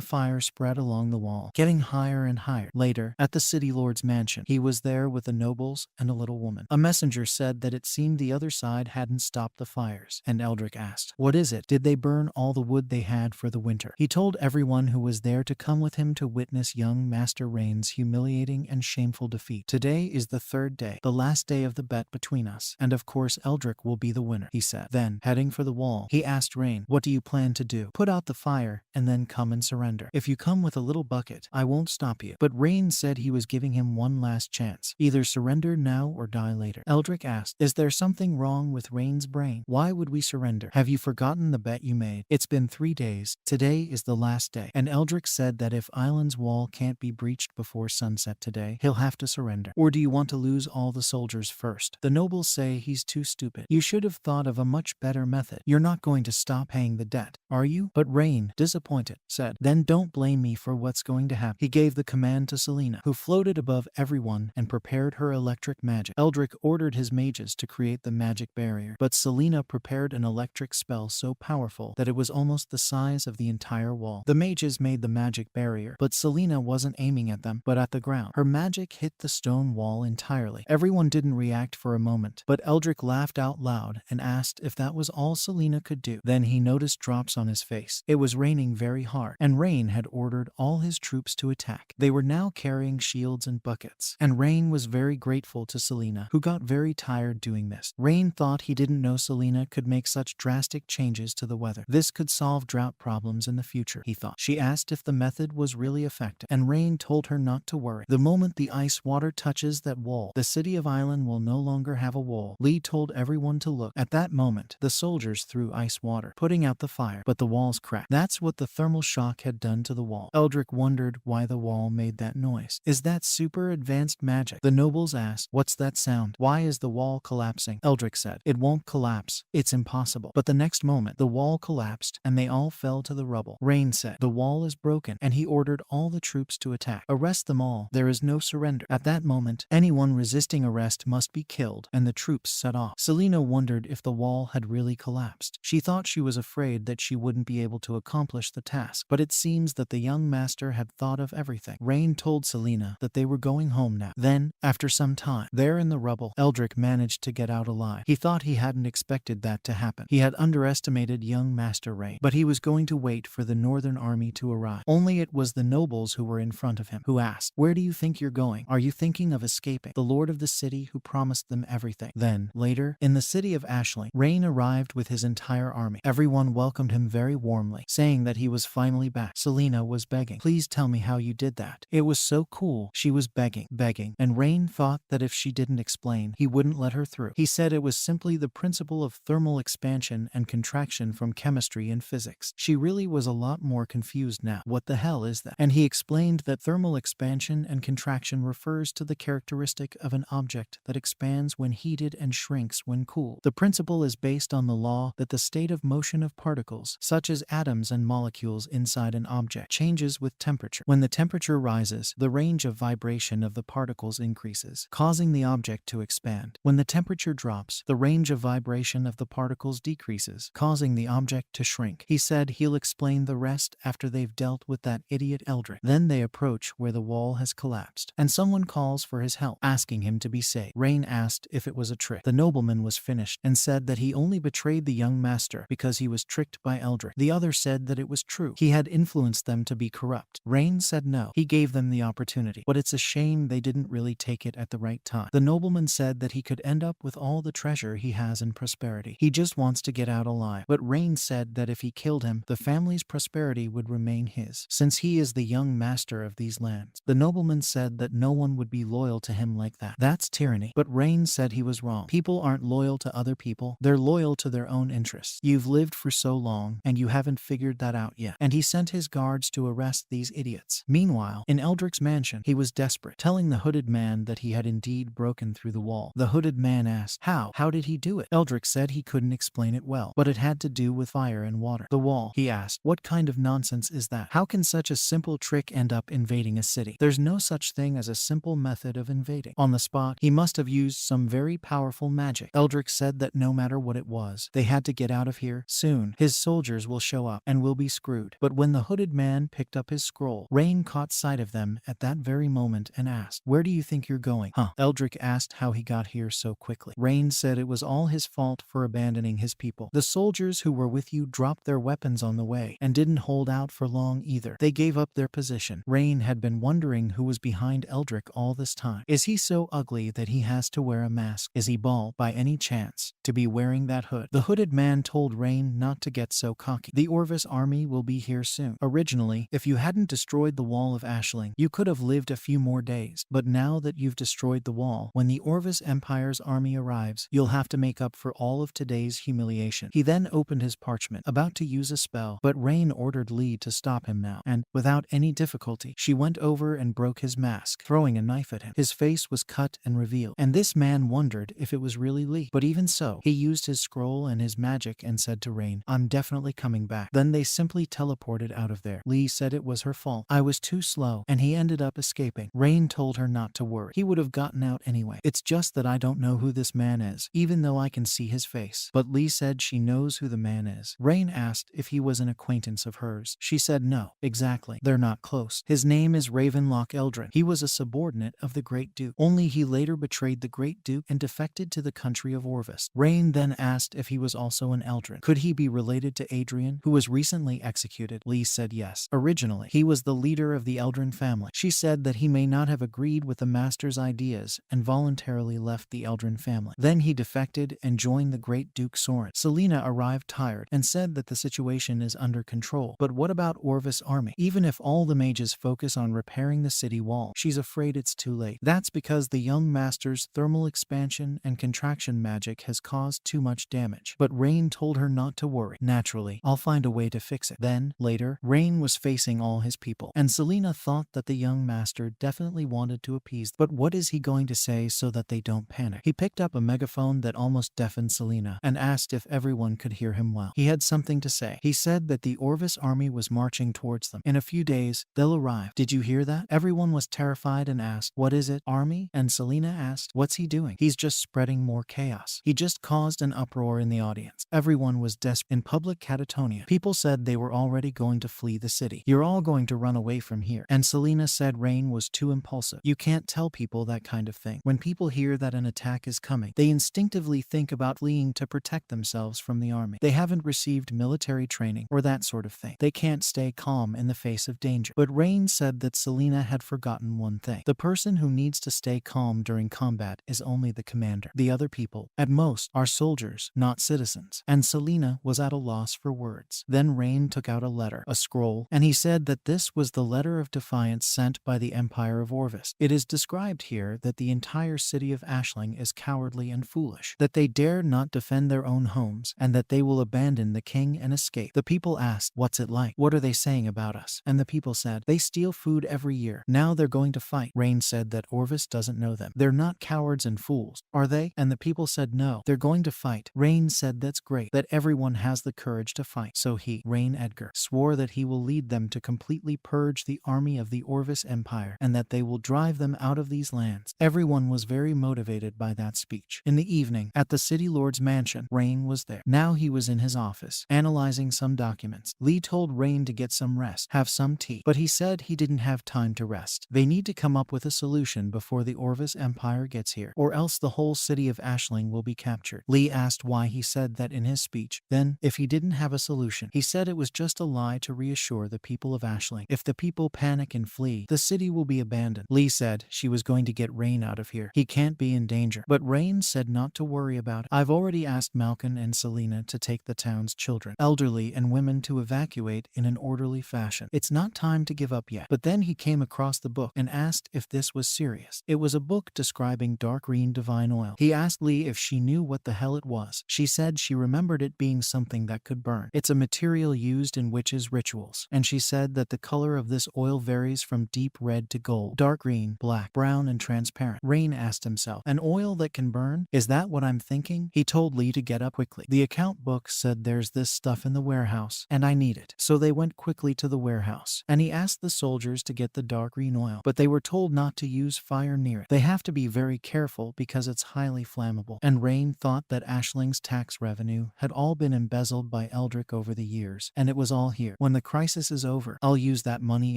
A: fire spread along the wall, getting higher and higher. Later, at the city lord's mansion, he was there with the nobles and a little woman. A messenger said that it seemed the other side hadn't stopped the fires, and Eldrick asked, "What is it? Did they burn all the wood they had for the winter?" He told everyone who was there to come with him to witness young Master Rain's humiliating and shameful defeat. Today is the 3rd day, the last day of the bet between us, and of course Eldrick will be the winner, he said. Then, heading for the wall, he asked Rain, "What do you plan to do?" "Put out the fire, and then come and surrender. If you come with a little bucket, I won't stop you." But Rain said he was giving him one last chance. Either surrender now or die later. Eldrick asked, "Is there something wrong with Rain's brain? Why would we surrender? Have you forgotten the bet you made? It's been 3 days. Today is the last day." And Eldrick said that if Island's wall can't be breached before sunset today, he'll have to surrender. "Or do you want to lose all the soldiers first? The nobles say he's too stupid. You should have thought of a much better method. You're not going to stop paying the debt, are you?" But Rain, disappointed, said, "Then don't blame me for what's going to happen." He gave the command to Selena, who floated above everyone and prepared her electric magic. Eldrick ordered his mages to create the magic barrier, but Selena prepared an electric spell so powerful that it was almost the size of the entire wall. The mages made the magic barrier, but Selena wasn't aiming at them, but at the ground. Her magic hit the stone wall entirely. Everyone didn't react for a moment, but Eldrick laughed out loud and asked if that was all Selena could do. Then he noticed drops on his face. It was raining very hard, and Rain had ordered all his troops to attack. They were now carrying shields and buckets, and Rain was very grateful to Selena, who got very tired doing this. Rain thought he didn't know Selena could make such drastic changes to the weather. This could solve drought problems in the future, he thought. She asked if the method was really effective, and Rain told her not to worry. The moment the ice water touches that wall, the city of Island will no longer have a wall. Lee told everyone to look. At that moment, the soldiers threw ice water, putting out the fire, but the walls cracked. That's what the thermal shock had done to the wall. Eldrick wondered why the wall made that noise. "Is that super advanced magic?" The nobles asked. "What's that sound? Why is the wall collapsing?" Eldrick said, "It won't collapse. It's impossible." But the next moment, the wall collapsed, and they all fell to the rubble. Rain said, "The wall is broken," and he ordered all the troops to attack. "Arrest them all. There is no surrender." At that moment, anyone resisting arrest must be killed, and the troops set off. Selena wondered if the wall had really collapsed. She thought she was afraid that she wouldn't be able to accomplish the task, but it seems that the young master had thought of everything. Rain told Selena that they were going home now. Then, after some time, there in the rubble, Eldrick managed to get out alive. He thought he hadn't expected that to happen. He had underestimated young Master Rain, but he was going to wait for the northern army to arrive. Only it was the nobles who were in front of him, who asked, "Where do you think you're going? Are you thinking of escaping?" The lord of the city who promised them everything. Then, later, in the city of Ashling, Rain arrived with his entire army. Everyone welcomed him very warmly, saying that he was finally back. Selena was begging, "Please tell me how you did that. It was so cool." She was begging, and Rain thought that if she didn't explain, he wouldn't let her through. He said it was simply the principle of thermal expansion and contraction from chemistry and physics. She really was a lot more confused now. "What the hell is that?" And he explained that thermal expansion and contraction refers to the characteristic of an object that expands when heated and shrinks when cooled. The principle is based on the law that the state of motion of particles, such as atoms and molecules inside an object, changes with temperature. When the temperature rises, the range of vibration of the particles increases, causing the object to expand. When the temperature drops, the range of vibration of the particles decreases, causing the object to shrink. He said he'll explain the rest after they've dealt with that idiot Eldrick. Then they approach where the wall has collapsed, and someone calls for his help, asking him to be saved. Rain asked if it was a trick. The nobleman was finished and said that he only betrayed the young master because he was tricked by Eldrick. The other said that it was true. He had influenced them to be corrupt. Rain said no. He gave them the opportunity, but it's a shame they didn't really take it at the right time. The nobleman said that he could end up with all the treasure he has in prosperity. He just wants to get out alive. But Rain said that if he killed him, the family's prosperity would remain his, since he is the young master of these lands. The nobleman said that no one would be loyal to him like that. That's tyranny. But Rain said he was wrong. People aren't loyal to other people. They're loyal to their own interests. You've lived for so long, and you haven't figured that out yet. And he sent his guards to arrest these idiots. Meanwhile, in Eldrick's mansion, he was desperate, telling the hooded man that he had indeed broken through the wall. The hooded man asked, "How? How did he do it?" Eldrick said he couldn't explain it well, but it had to do with fire and water. "The wall?" he asked. "What kind of nonsense is is that? How can such a simple trick end up invading a city? There's no such thing as a simple method of invading. On the spot, he must have used some very powerful magic. Eldrick said that no matter what it was, they had to get out of here soon. His soldiers will show up and we'll be screwed. But when the hooded man picked up his scroll, Rain caught sight of them at that very moment and asked, "Where do you think you're going?" Eldrick asked how he got here so quickly. Rain said it was all his fault for abandoning his people. The soldiers who were with you dropped their weapons on the way and didn't hold out for long either. They gave up their position. Rain had been wondering who was behind Eldrick all this time. Is he so ugly that he has to wear a mask? Is he bald by any chance to be wearing that hood? The hooded man told Rain not to get so cocky. The Orvis army will be here soon. Originally, if you hadn't destroyed the wall of Ashling, you could have lived a few more days. But now that you've destroyed the wall, when the Orvis Empire's army arrives, you'll have to make up for all of today's humiliation. He then opened his parchment, about to use a spell, but Rain ordered Lee to stop him now, and, without any difficulty, she went over and broke his mask, throwing a knife at him. His face was cut and revealed, and this man wondered if it was really Lee. But even so, he used his scroll and his magic and said to Rain, "I'm definitely coming back." Then they simply teleported out of there. Lee said it was her fault. "I was too slow, and he ended up escaping." Rain told her not to worry. He would have gotten out anyway. "It's just that I don't know who this man is, even though I can see his face." But Lee said she knows who the man is. Rain asked if he was an acquaintance of hers. She said no, exactly. They're not close. His name is Ravenlock Eldrin. He was a subordinate of the Great Duke. Only he later betrayed the Great Duke and defected to the country of Orvis. Rain then asked if he was also an Eldrin. Could he be related to Adrian, who was recently executed? Lee said yes. Originally, he was the leader of the Eldrin family. She said that he may not have agreed with the master's ideas and voluntarily left the Eldrin family. Then he defected and joined the Great Duke Soren. Selena arrived tired and said that the situation is under control. But what about Orvis' army? Even if all the mages focus on repairing the city wall, she's afraid it's too late. That's because the young master's thermal expansion and contraction magic has caused too much damage. But Rain told her not to worry. Naturally, I'll find a way to fix it. Then, later, Rain was facing all his people, and Selena thought that the young master definitely wanted to appease them. But what is he going to say so that they don't panic? He picked up a megaphone that almost deafened Selena and asked if everyone could hear him well. He had something to say. He said that the Orvis army was marching towards them. In a few days, they'll arrive. Did you hear that? Everyone was terrified and asked, "What is it, army?" And Selena asked, "What's he doing?" "He's just spreading more chaos. He just caused an uproar in the audience." Everyone was desperate. In public catatonia, people said they were already going to flee the city. "You're all going to run away from here." And Selena said Rain was too impulsive. You can't tell people that kind of thing. When people hear that an attack is coming, they instinctively think about fleeing to protect themselves from the army. They haven't received military training or that sort of thing. They can't stay calm in the face of danger. But Rain said that Selena had forgotten one thing. The person who needs to stay calm during combat is only the commander. The other people, at most, are soldiers, not citizens. And Selena was at a loss for words. Then Rain took out a letter, a scroll, and he said that this was the letter of defiance sent by the Empire of Orvis. It is described here that the entire city of Ashling is cowardly and foolish, that they dare not defend their own homes, and that they will abandon the king and escape. The people asked, "What's it like? What are they saying about us?" And the people said, "They steal food every year. Now they're going to fight." Rain said that Orvis doesn't know them. "They're not cowards and fools, are they?" And the people said no, they're going to fight. Rain said that's great, that everyone has the courage to fight. So he, Rain Edgar, swore that he will lead them to completely purge the army of the Orvis Empire, and that they will drive them out of these lands. Everyone was very motivated by that speech. In the evening, at the city lord's mansion, Rain was there. Now he was in his office, analyzing some documents. Lee told Rain to get some rest, have some tea, but he said he didn't have time to rest. They need to come up with a solution before the Orvis Empire gets here, or else the whole city of Ashling will be captured. Lee asked why he said that in his speech. Then, if he didn't have a solution, he said it was just a lie to reassure the people of Ashling. If the people panic and flee, the city will be abandoned. Lee said she was going to get Rain out of here. He can't be in danger. But Rain said not to worry about it. "I've already asked Malcolm and Selena to take the town's children, elderly and women to evacuate in an orderly fashion. It's not time to give up yet." But then he came across the book and asked if this was serious. It was a book describing dark green divine oil. He asked Lee if she knew what the hell it was. She said she remembered it being something that could burn. It's a material used in witches' rituals. And she said that the color of this oil varies from deep red to gold, dark green, black, brown, and transparent. Rain asked himself, an oil that can burn? Is that what I'm thinking? He told Lee to get up quickly. The account book said there's this stuff in the warehouse, and I need it. So they went went quickly to the warehouse, and he asked the soldiers to get the dark green oil, but they were told not to use fire near it. They have to be very careful because it's highly flammable. And Rain thought that Ashling's tax revenue had all been embezzled by Eldrick over the years, and it was all here. When the crisis is over, I'll use that money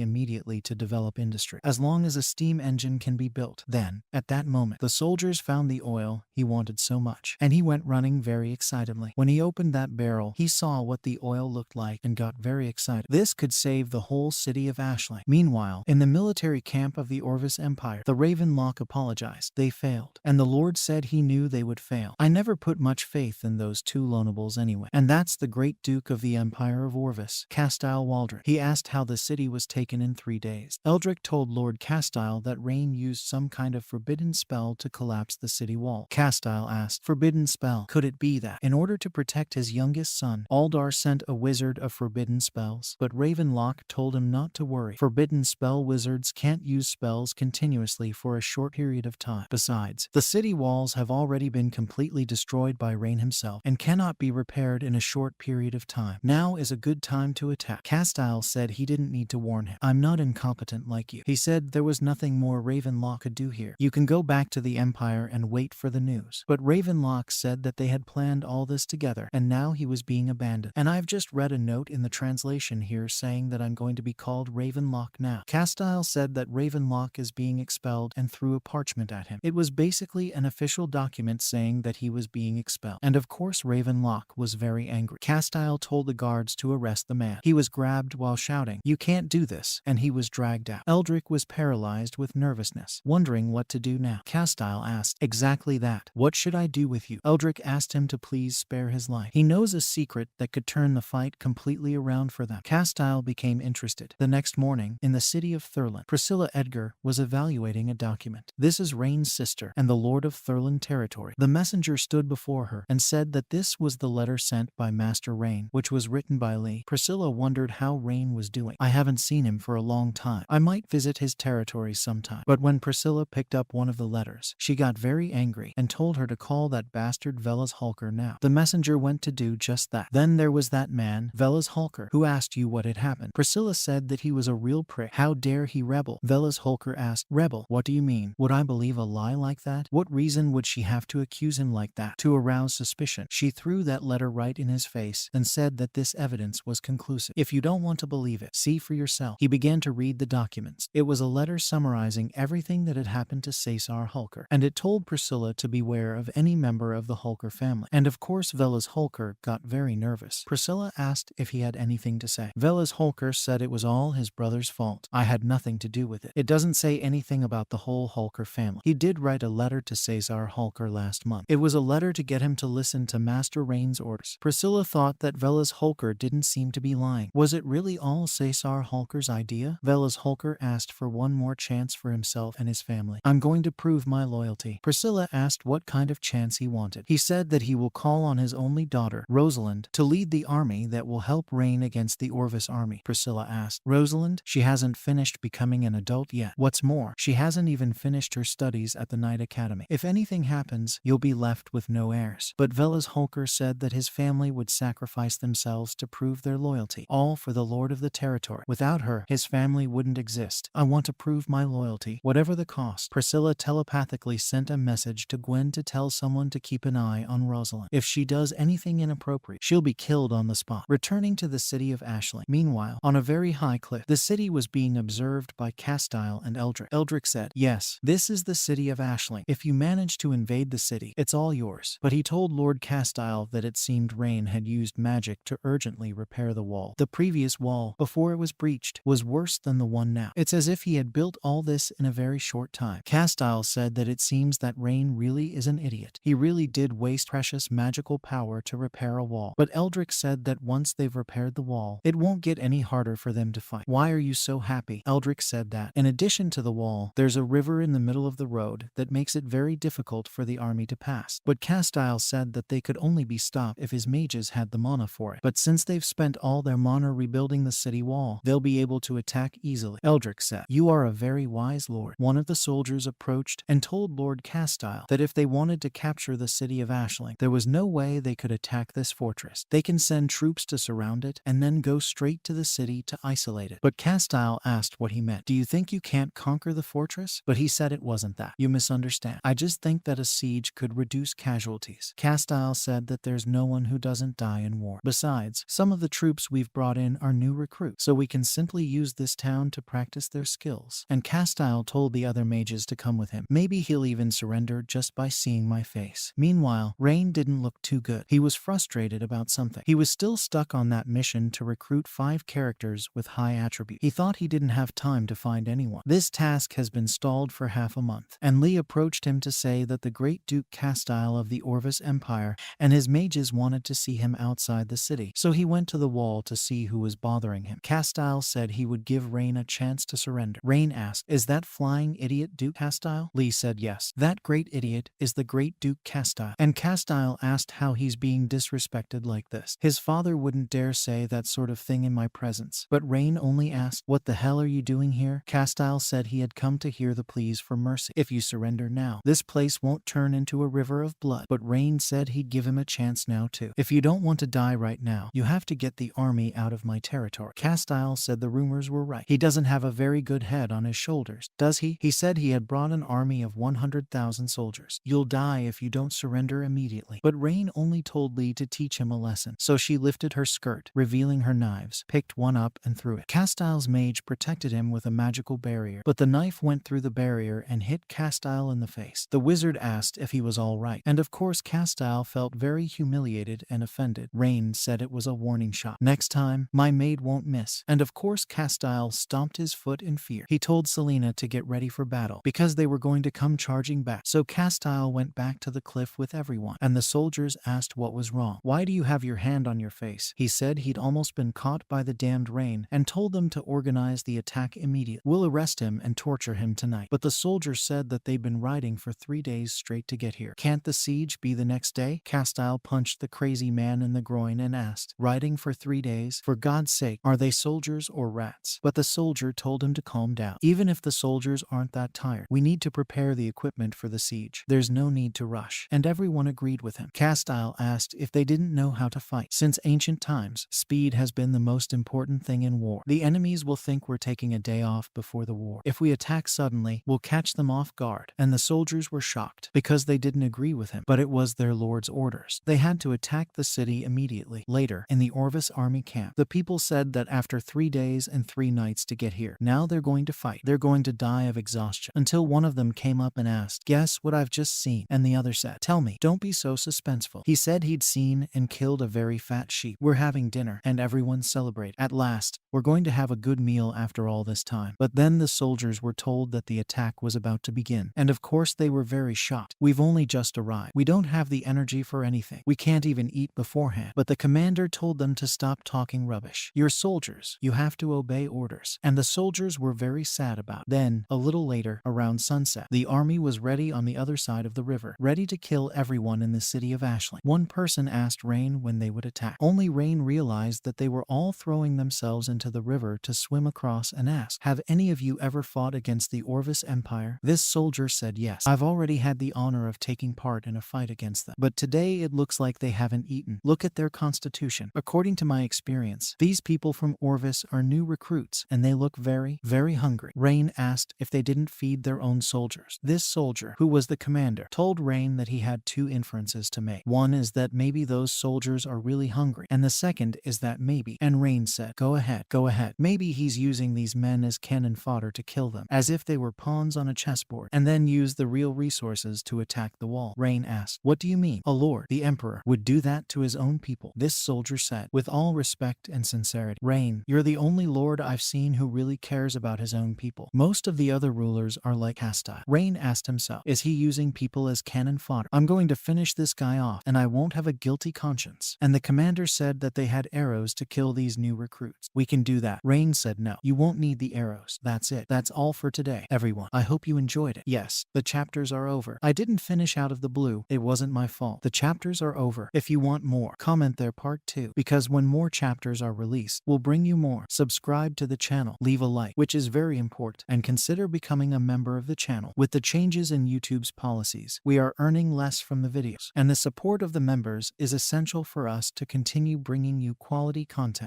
A: immediately to develop industry. As long as a steam engine can be built. Then, at that moment, the soldiers found the oil he wanted so much, and he went running very excitedly. When he opened that barrel, he saw what the oil looked like and got very excited. This could save the whole city of Ashling. Meanwhile, in the military camp of the Orvis Empire, the Ravenlock apologized. They failed, and the Lord said he knew they would fail. I never put much faith in those two loanables anyway. And that's the great Duke of the Empire of Orvis, Castile Waldron. He asked how the city was taken in 3 days. Eldrick told Lord Castile that Rain used some kind of forbidden spell to collapse the city wall. Castile asked, forbidden spell? Could it be that, in order to protect his youngest son, Aldar sent a wizard of forbidden spells? But Ravenlock told him not to worry. Forbidden spell wizards can't use spells continuously for a short period of time. Besides, the city walls have already been completely destroyed by Rain himself and cannot be repaired in a short period of time. Now is a good time to attack. Castile said he didn't need to warn him. I'm not incompetent like you. He said there was nothing more Ravenlock could do here. You can go back to the Empire and wait for the news. But Ravenlock said that they had planned all this together, and now he was being abandoned. And I've just read a note in the translation here saying that I'm going to be called Ravenlock now. Castile said that Ravenlock is being expelled and threw a parchment at him. It was basically an official document saying that he was being expelled. And of course Ravenlock was very angry. Castile told the guards to arrest the man. He was grabbed while shouting, "You can't do this," and he was dragged out. Eldrick was paralyzed with nervousness, wondering what to do now. Castile asked, exactly that. What should I do with you? Eldrick asked him to please spare his life. He knows a secret that could turn the fight completely around for them. Castile became interested. The next morning, in the city of Thurland, Priscilla Edgar was evaluating a document. This is Rain's sister and the Lord of Thurland territory. The messenger stood before her and said that this was the letter sent by Master Rain, which was written by Lee. Priscilla wondered how Rain was doing. I haven't seen him for a long time. I might visit his territory sometime. But when Priscilla picked up one of the letters, she got very angry and told her to call that bastard Velas Hulker now. The messenger went to do just that. Then there was that man, Velas Hulker, who asked you what had happened. Priscilla said that he was a real prick. How dare he rebel? Velas Hulker asked, rebel? What do you mean? Would I believe a lie like that? What reason would she have to accuse him like that? To arouse suspicion. She threw that letter right in his face and said that this evidence was conclusive. If you don't want to believe it, see for yourself. He began to read the documents. It was a letter summarizing everything that had happened to Caesar Hulker, and it told Priscilla to beware of any member of the Hulker family. And of course Velas Hulker got very nervous. Priscilla asked if he had anything to say. Velas Hulker said it was all his brother's fault. I had nothing to do with it. It doesn't say anything about the whole Hulker family. He did write a letter to Caesar Hulker last month. It was a letter to get him to listen to Master Rain's orders. Priscilla thought that Velas Hulker didn't seem to be lying. Was it really all Caesar Hulker's idea? Velas Hulker asked for one more chance for himself and his family. I'm going to prove my loyalty. Priscilla asked what kind of chance he wanted. He said that he will call on his only daughter, Rosalind, to lead the army that will help Rain against the Orvis army. Priscilla asked, Rosalind? She hasn't finished becoming an adult yet. What's more, she hasn't even finished her studies at the Knight Academy. If anything happens, you'll be left with no heirs. But Velas Hulker said that his family would sacrifice themselves to prove their loyalty, all for the Lord of the territory. Without her, his family wouldn't exist. I want to prove my loyalty, whatever the cost. Priscilla telepathically sent a message to Gwen to tell someone to keep an eye on Rosalind. If she does anything inappropriate, she'll be killed on the spot. Returning to the city of Ashling. Meanwhile, on a very high cliff, the city was being observed by Castile and Eldrick. Eldrick said, yes, this is the city of Ashling. If you manage to invade the city, it's all yours. But he told Lord Castile that it seemed Rain had used magic to urgently repair the wall. The previous wall, before it was breached, was worse than the one now. It's as if he had built all this in a very short time. Castile said that it seems that Rain really is an idiot. He really did waste precious magical power to repair a wall. But Eldrick said that once they've repaired the wall, it won't get any harder for them to fight. Why are you so happy? Eldrick said that, in addition to the wall, there's a river in the middle of the road that makes it very difficult for the army to pass. But Castile said that they could only be stopped if his mages had the mana for it. But since they've spent all their mana rebuilding the city wall, they'll be able to attack easily. Eldrick said, you are a very wise lord. One of the soldiers approached and told Lord Castile that if they wanted to capture the city of Ashling, there was no way they could attack this fortress. They can send troops to surround it and then go go straight to the city to isolate it. But Castile asked what he meant. Do you think you can't conquer the fortress? But he said it wasn't that. You misunderstand. I just think that a siege could reduce casualties. Castile said that there's no one who doesn't die in war. Besides, some of the troops we've brought in are new recruits, so we can simply use this town to practice their skills. And Castile told the other mages to come with him. Maybe he'll even surrender just by seeing my face. Meanwhile, Rain didn't look too good. He was frustrated about something. He was still stuck on that mission to recruit 5 characters with high attributes. He thought he didn't have time to find anyone. This task has been stalled for half a month. And Lee approached him to say that the great Duke Castile of the Orvis Empire and his mages wanted to see him outside the city. So he went to the wall to see who was bothering him. Castile said he would give Rain a chance to surrender. Rain asked, "Is that flying idiot Duke Castile?" Lee said yes. That great idiot is the great Duke Castile. And Castile asked how he's being disrespected like this. His father wouldn't dare say that sort of thing in my presence. But Rain only asked, "What the hell are you doing here?" Castile said he had come to hear the pleas for mercy. If you surrender now, this place won't turn into a river of blood. But Rain said he'd give him a chance now too. If you don't want to die right now, you have to get the army out of my territory. Castile said the rumors were right. He doesn't have a very good head on his shoulders, does he? He said he had brought an army of 100,000 soldiers. You'll die if you don't surrender immediately. But Rain only told Lee to teach him a lesson. So she lifted her skirt, revealing her knives, picked one up and threw it. Castile's mage protected him with a magical barrier, but the knife went through the barrier and hit Castile in the face. The wizard asked if he was all right, and of course Castile felt very humiliated and offended. Rain said it was a warning shot. Next time, my maid won't miss. And of course Castile stomped his foot in fear. He told Selena to get ready for battle, because they were going to come charging back. So Castile went back to the cliff with everyone, and the soldiers asked what was wrong. Why do you have your hand on your face? He said he'd almost been caught by the damned Rain, and told them to organize the attack immediately. We'll arrest him and torture him tonight. But the soldiers said that they've been riding for 3 days straight to get here. Can't the siege be the next day? Castile punched the crazy man in the groin and asked, riding for 3 days? For God's sake, are they soldiers or rats? But the soldier told him to calm down. Even if the soldiers aren't that tired, we need to prepare the equipment for the siege. There's no need to rush. And everyone agreed with him. Castile asked if they didn't know how to fight. Since ancient times, speed has been the most important thing in war. The enemies will think we're taking a day off before the war. If we attack suddenly, we'll catch them off guard. And the soldiers were shocked, because they didn't agree with him. But it was their lord's orders. They had to attack the city immediately. Later, in the Orvis army camp, the people said that after 3 days and 3 nights to get here, now they're going to fight. They're going to die of exhaustion. Until one of them came up and asked, "Guess what I've just seen?" And the other said, "Tell me, don't be so suspenseful." He said he'd seen and killed a very fat sheep. We're having dinner, and everyone celebrated. At last, we're going to have a good meal after all this time. But then the soldiers were told that the attack was about to begin. And of course they were very shocked. We've only just arrived. We don't have the energy for anything. We can't even eat beforehand. But the commander told them to stop talking rubbish. You're soldiers. You have to obey orders. And the soldiers were very sad about it. Then, a little later, around sunset, the army was ready on the other side of the river, ready to kill everyone in the city of Ashling. One person asked Rain when they would attack. Only Rain realized that they were all throwing themselves into the river to swim across and asked, "Have any of you ever fought against the Orvis Empire?" This soldier said yes. "I've already had the honor of taking part in a fight against them. But today it looks like they haven't eaten. Look at their constitution. According to my experience, these people from Orvis are new recruits, and they look very, very hungry." Rain asked if they didn't feed their own soldiers. This soldier, who was the commander, told Rain that he had 2 inferences to make. One is that maybe those soldiers are really hungry, and the second is that maybe, and Rain said, go ahead, maybe he's using these men as cannon fodder to kill them, as if they were pawns on a chessboard, and then use the real resources to attack the wall. Rain asked, "What do you mean? A lord, the emperor, would do that to his own people?" This soldier said, with all respect and sincerity, "Rain, you're the only lord I've seen who really cares about his own people. Most of the other rulers are like Castile." Rain asked himself, is he using people as cannon fodder? I'm going to finish this guy off, and I won't have a guilty conscience. And the commander said that they had arrows to kill these new recruits. We can do that. Rain said no. You won't need the arrows. That's it. That's all for today, everyone. I hope you enjoyed it. Yes, the chapters are over. I didn't finish out of the blue. It wasn't my fault. The chapters are over. If you want more, comment there part 2. Because when more chapters are released, we'll bring you more. Subscribe to the channel. Leave a like, which is very important. And consider becoming a member of the channel. With the changes in YouTube's policies, we are earning less from the videos. And the support of the members is essential for us to continue bringing you quality content.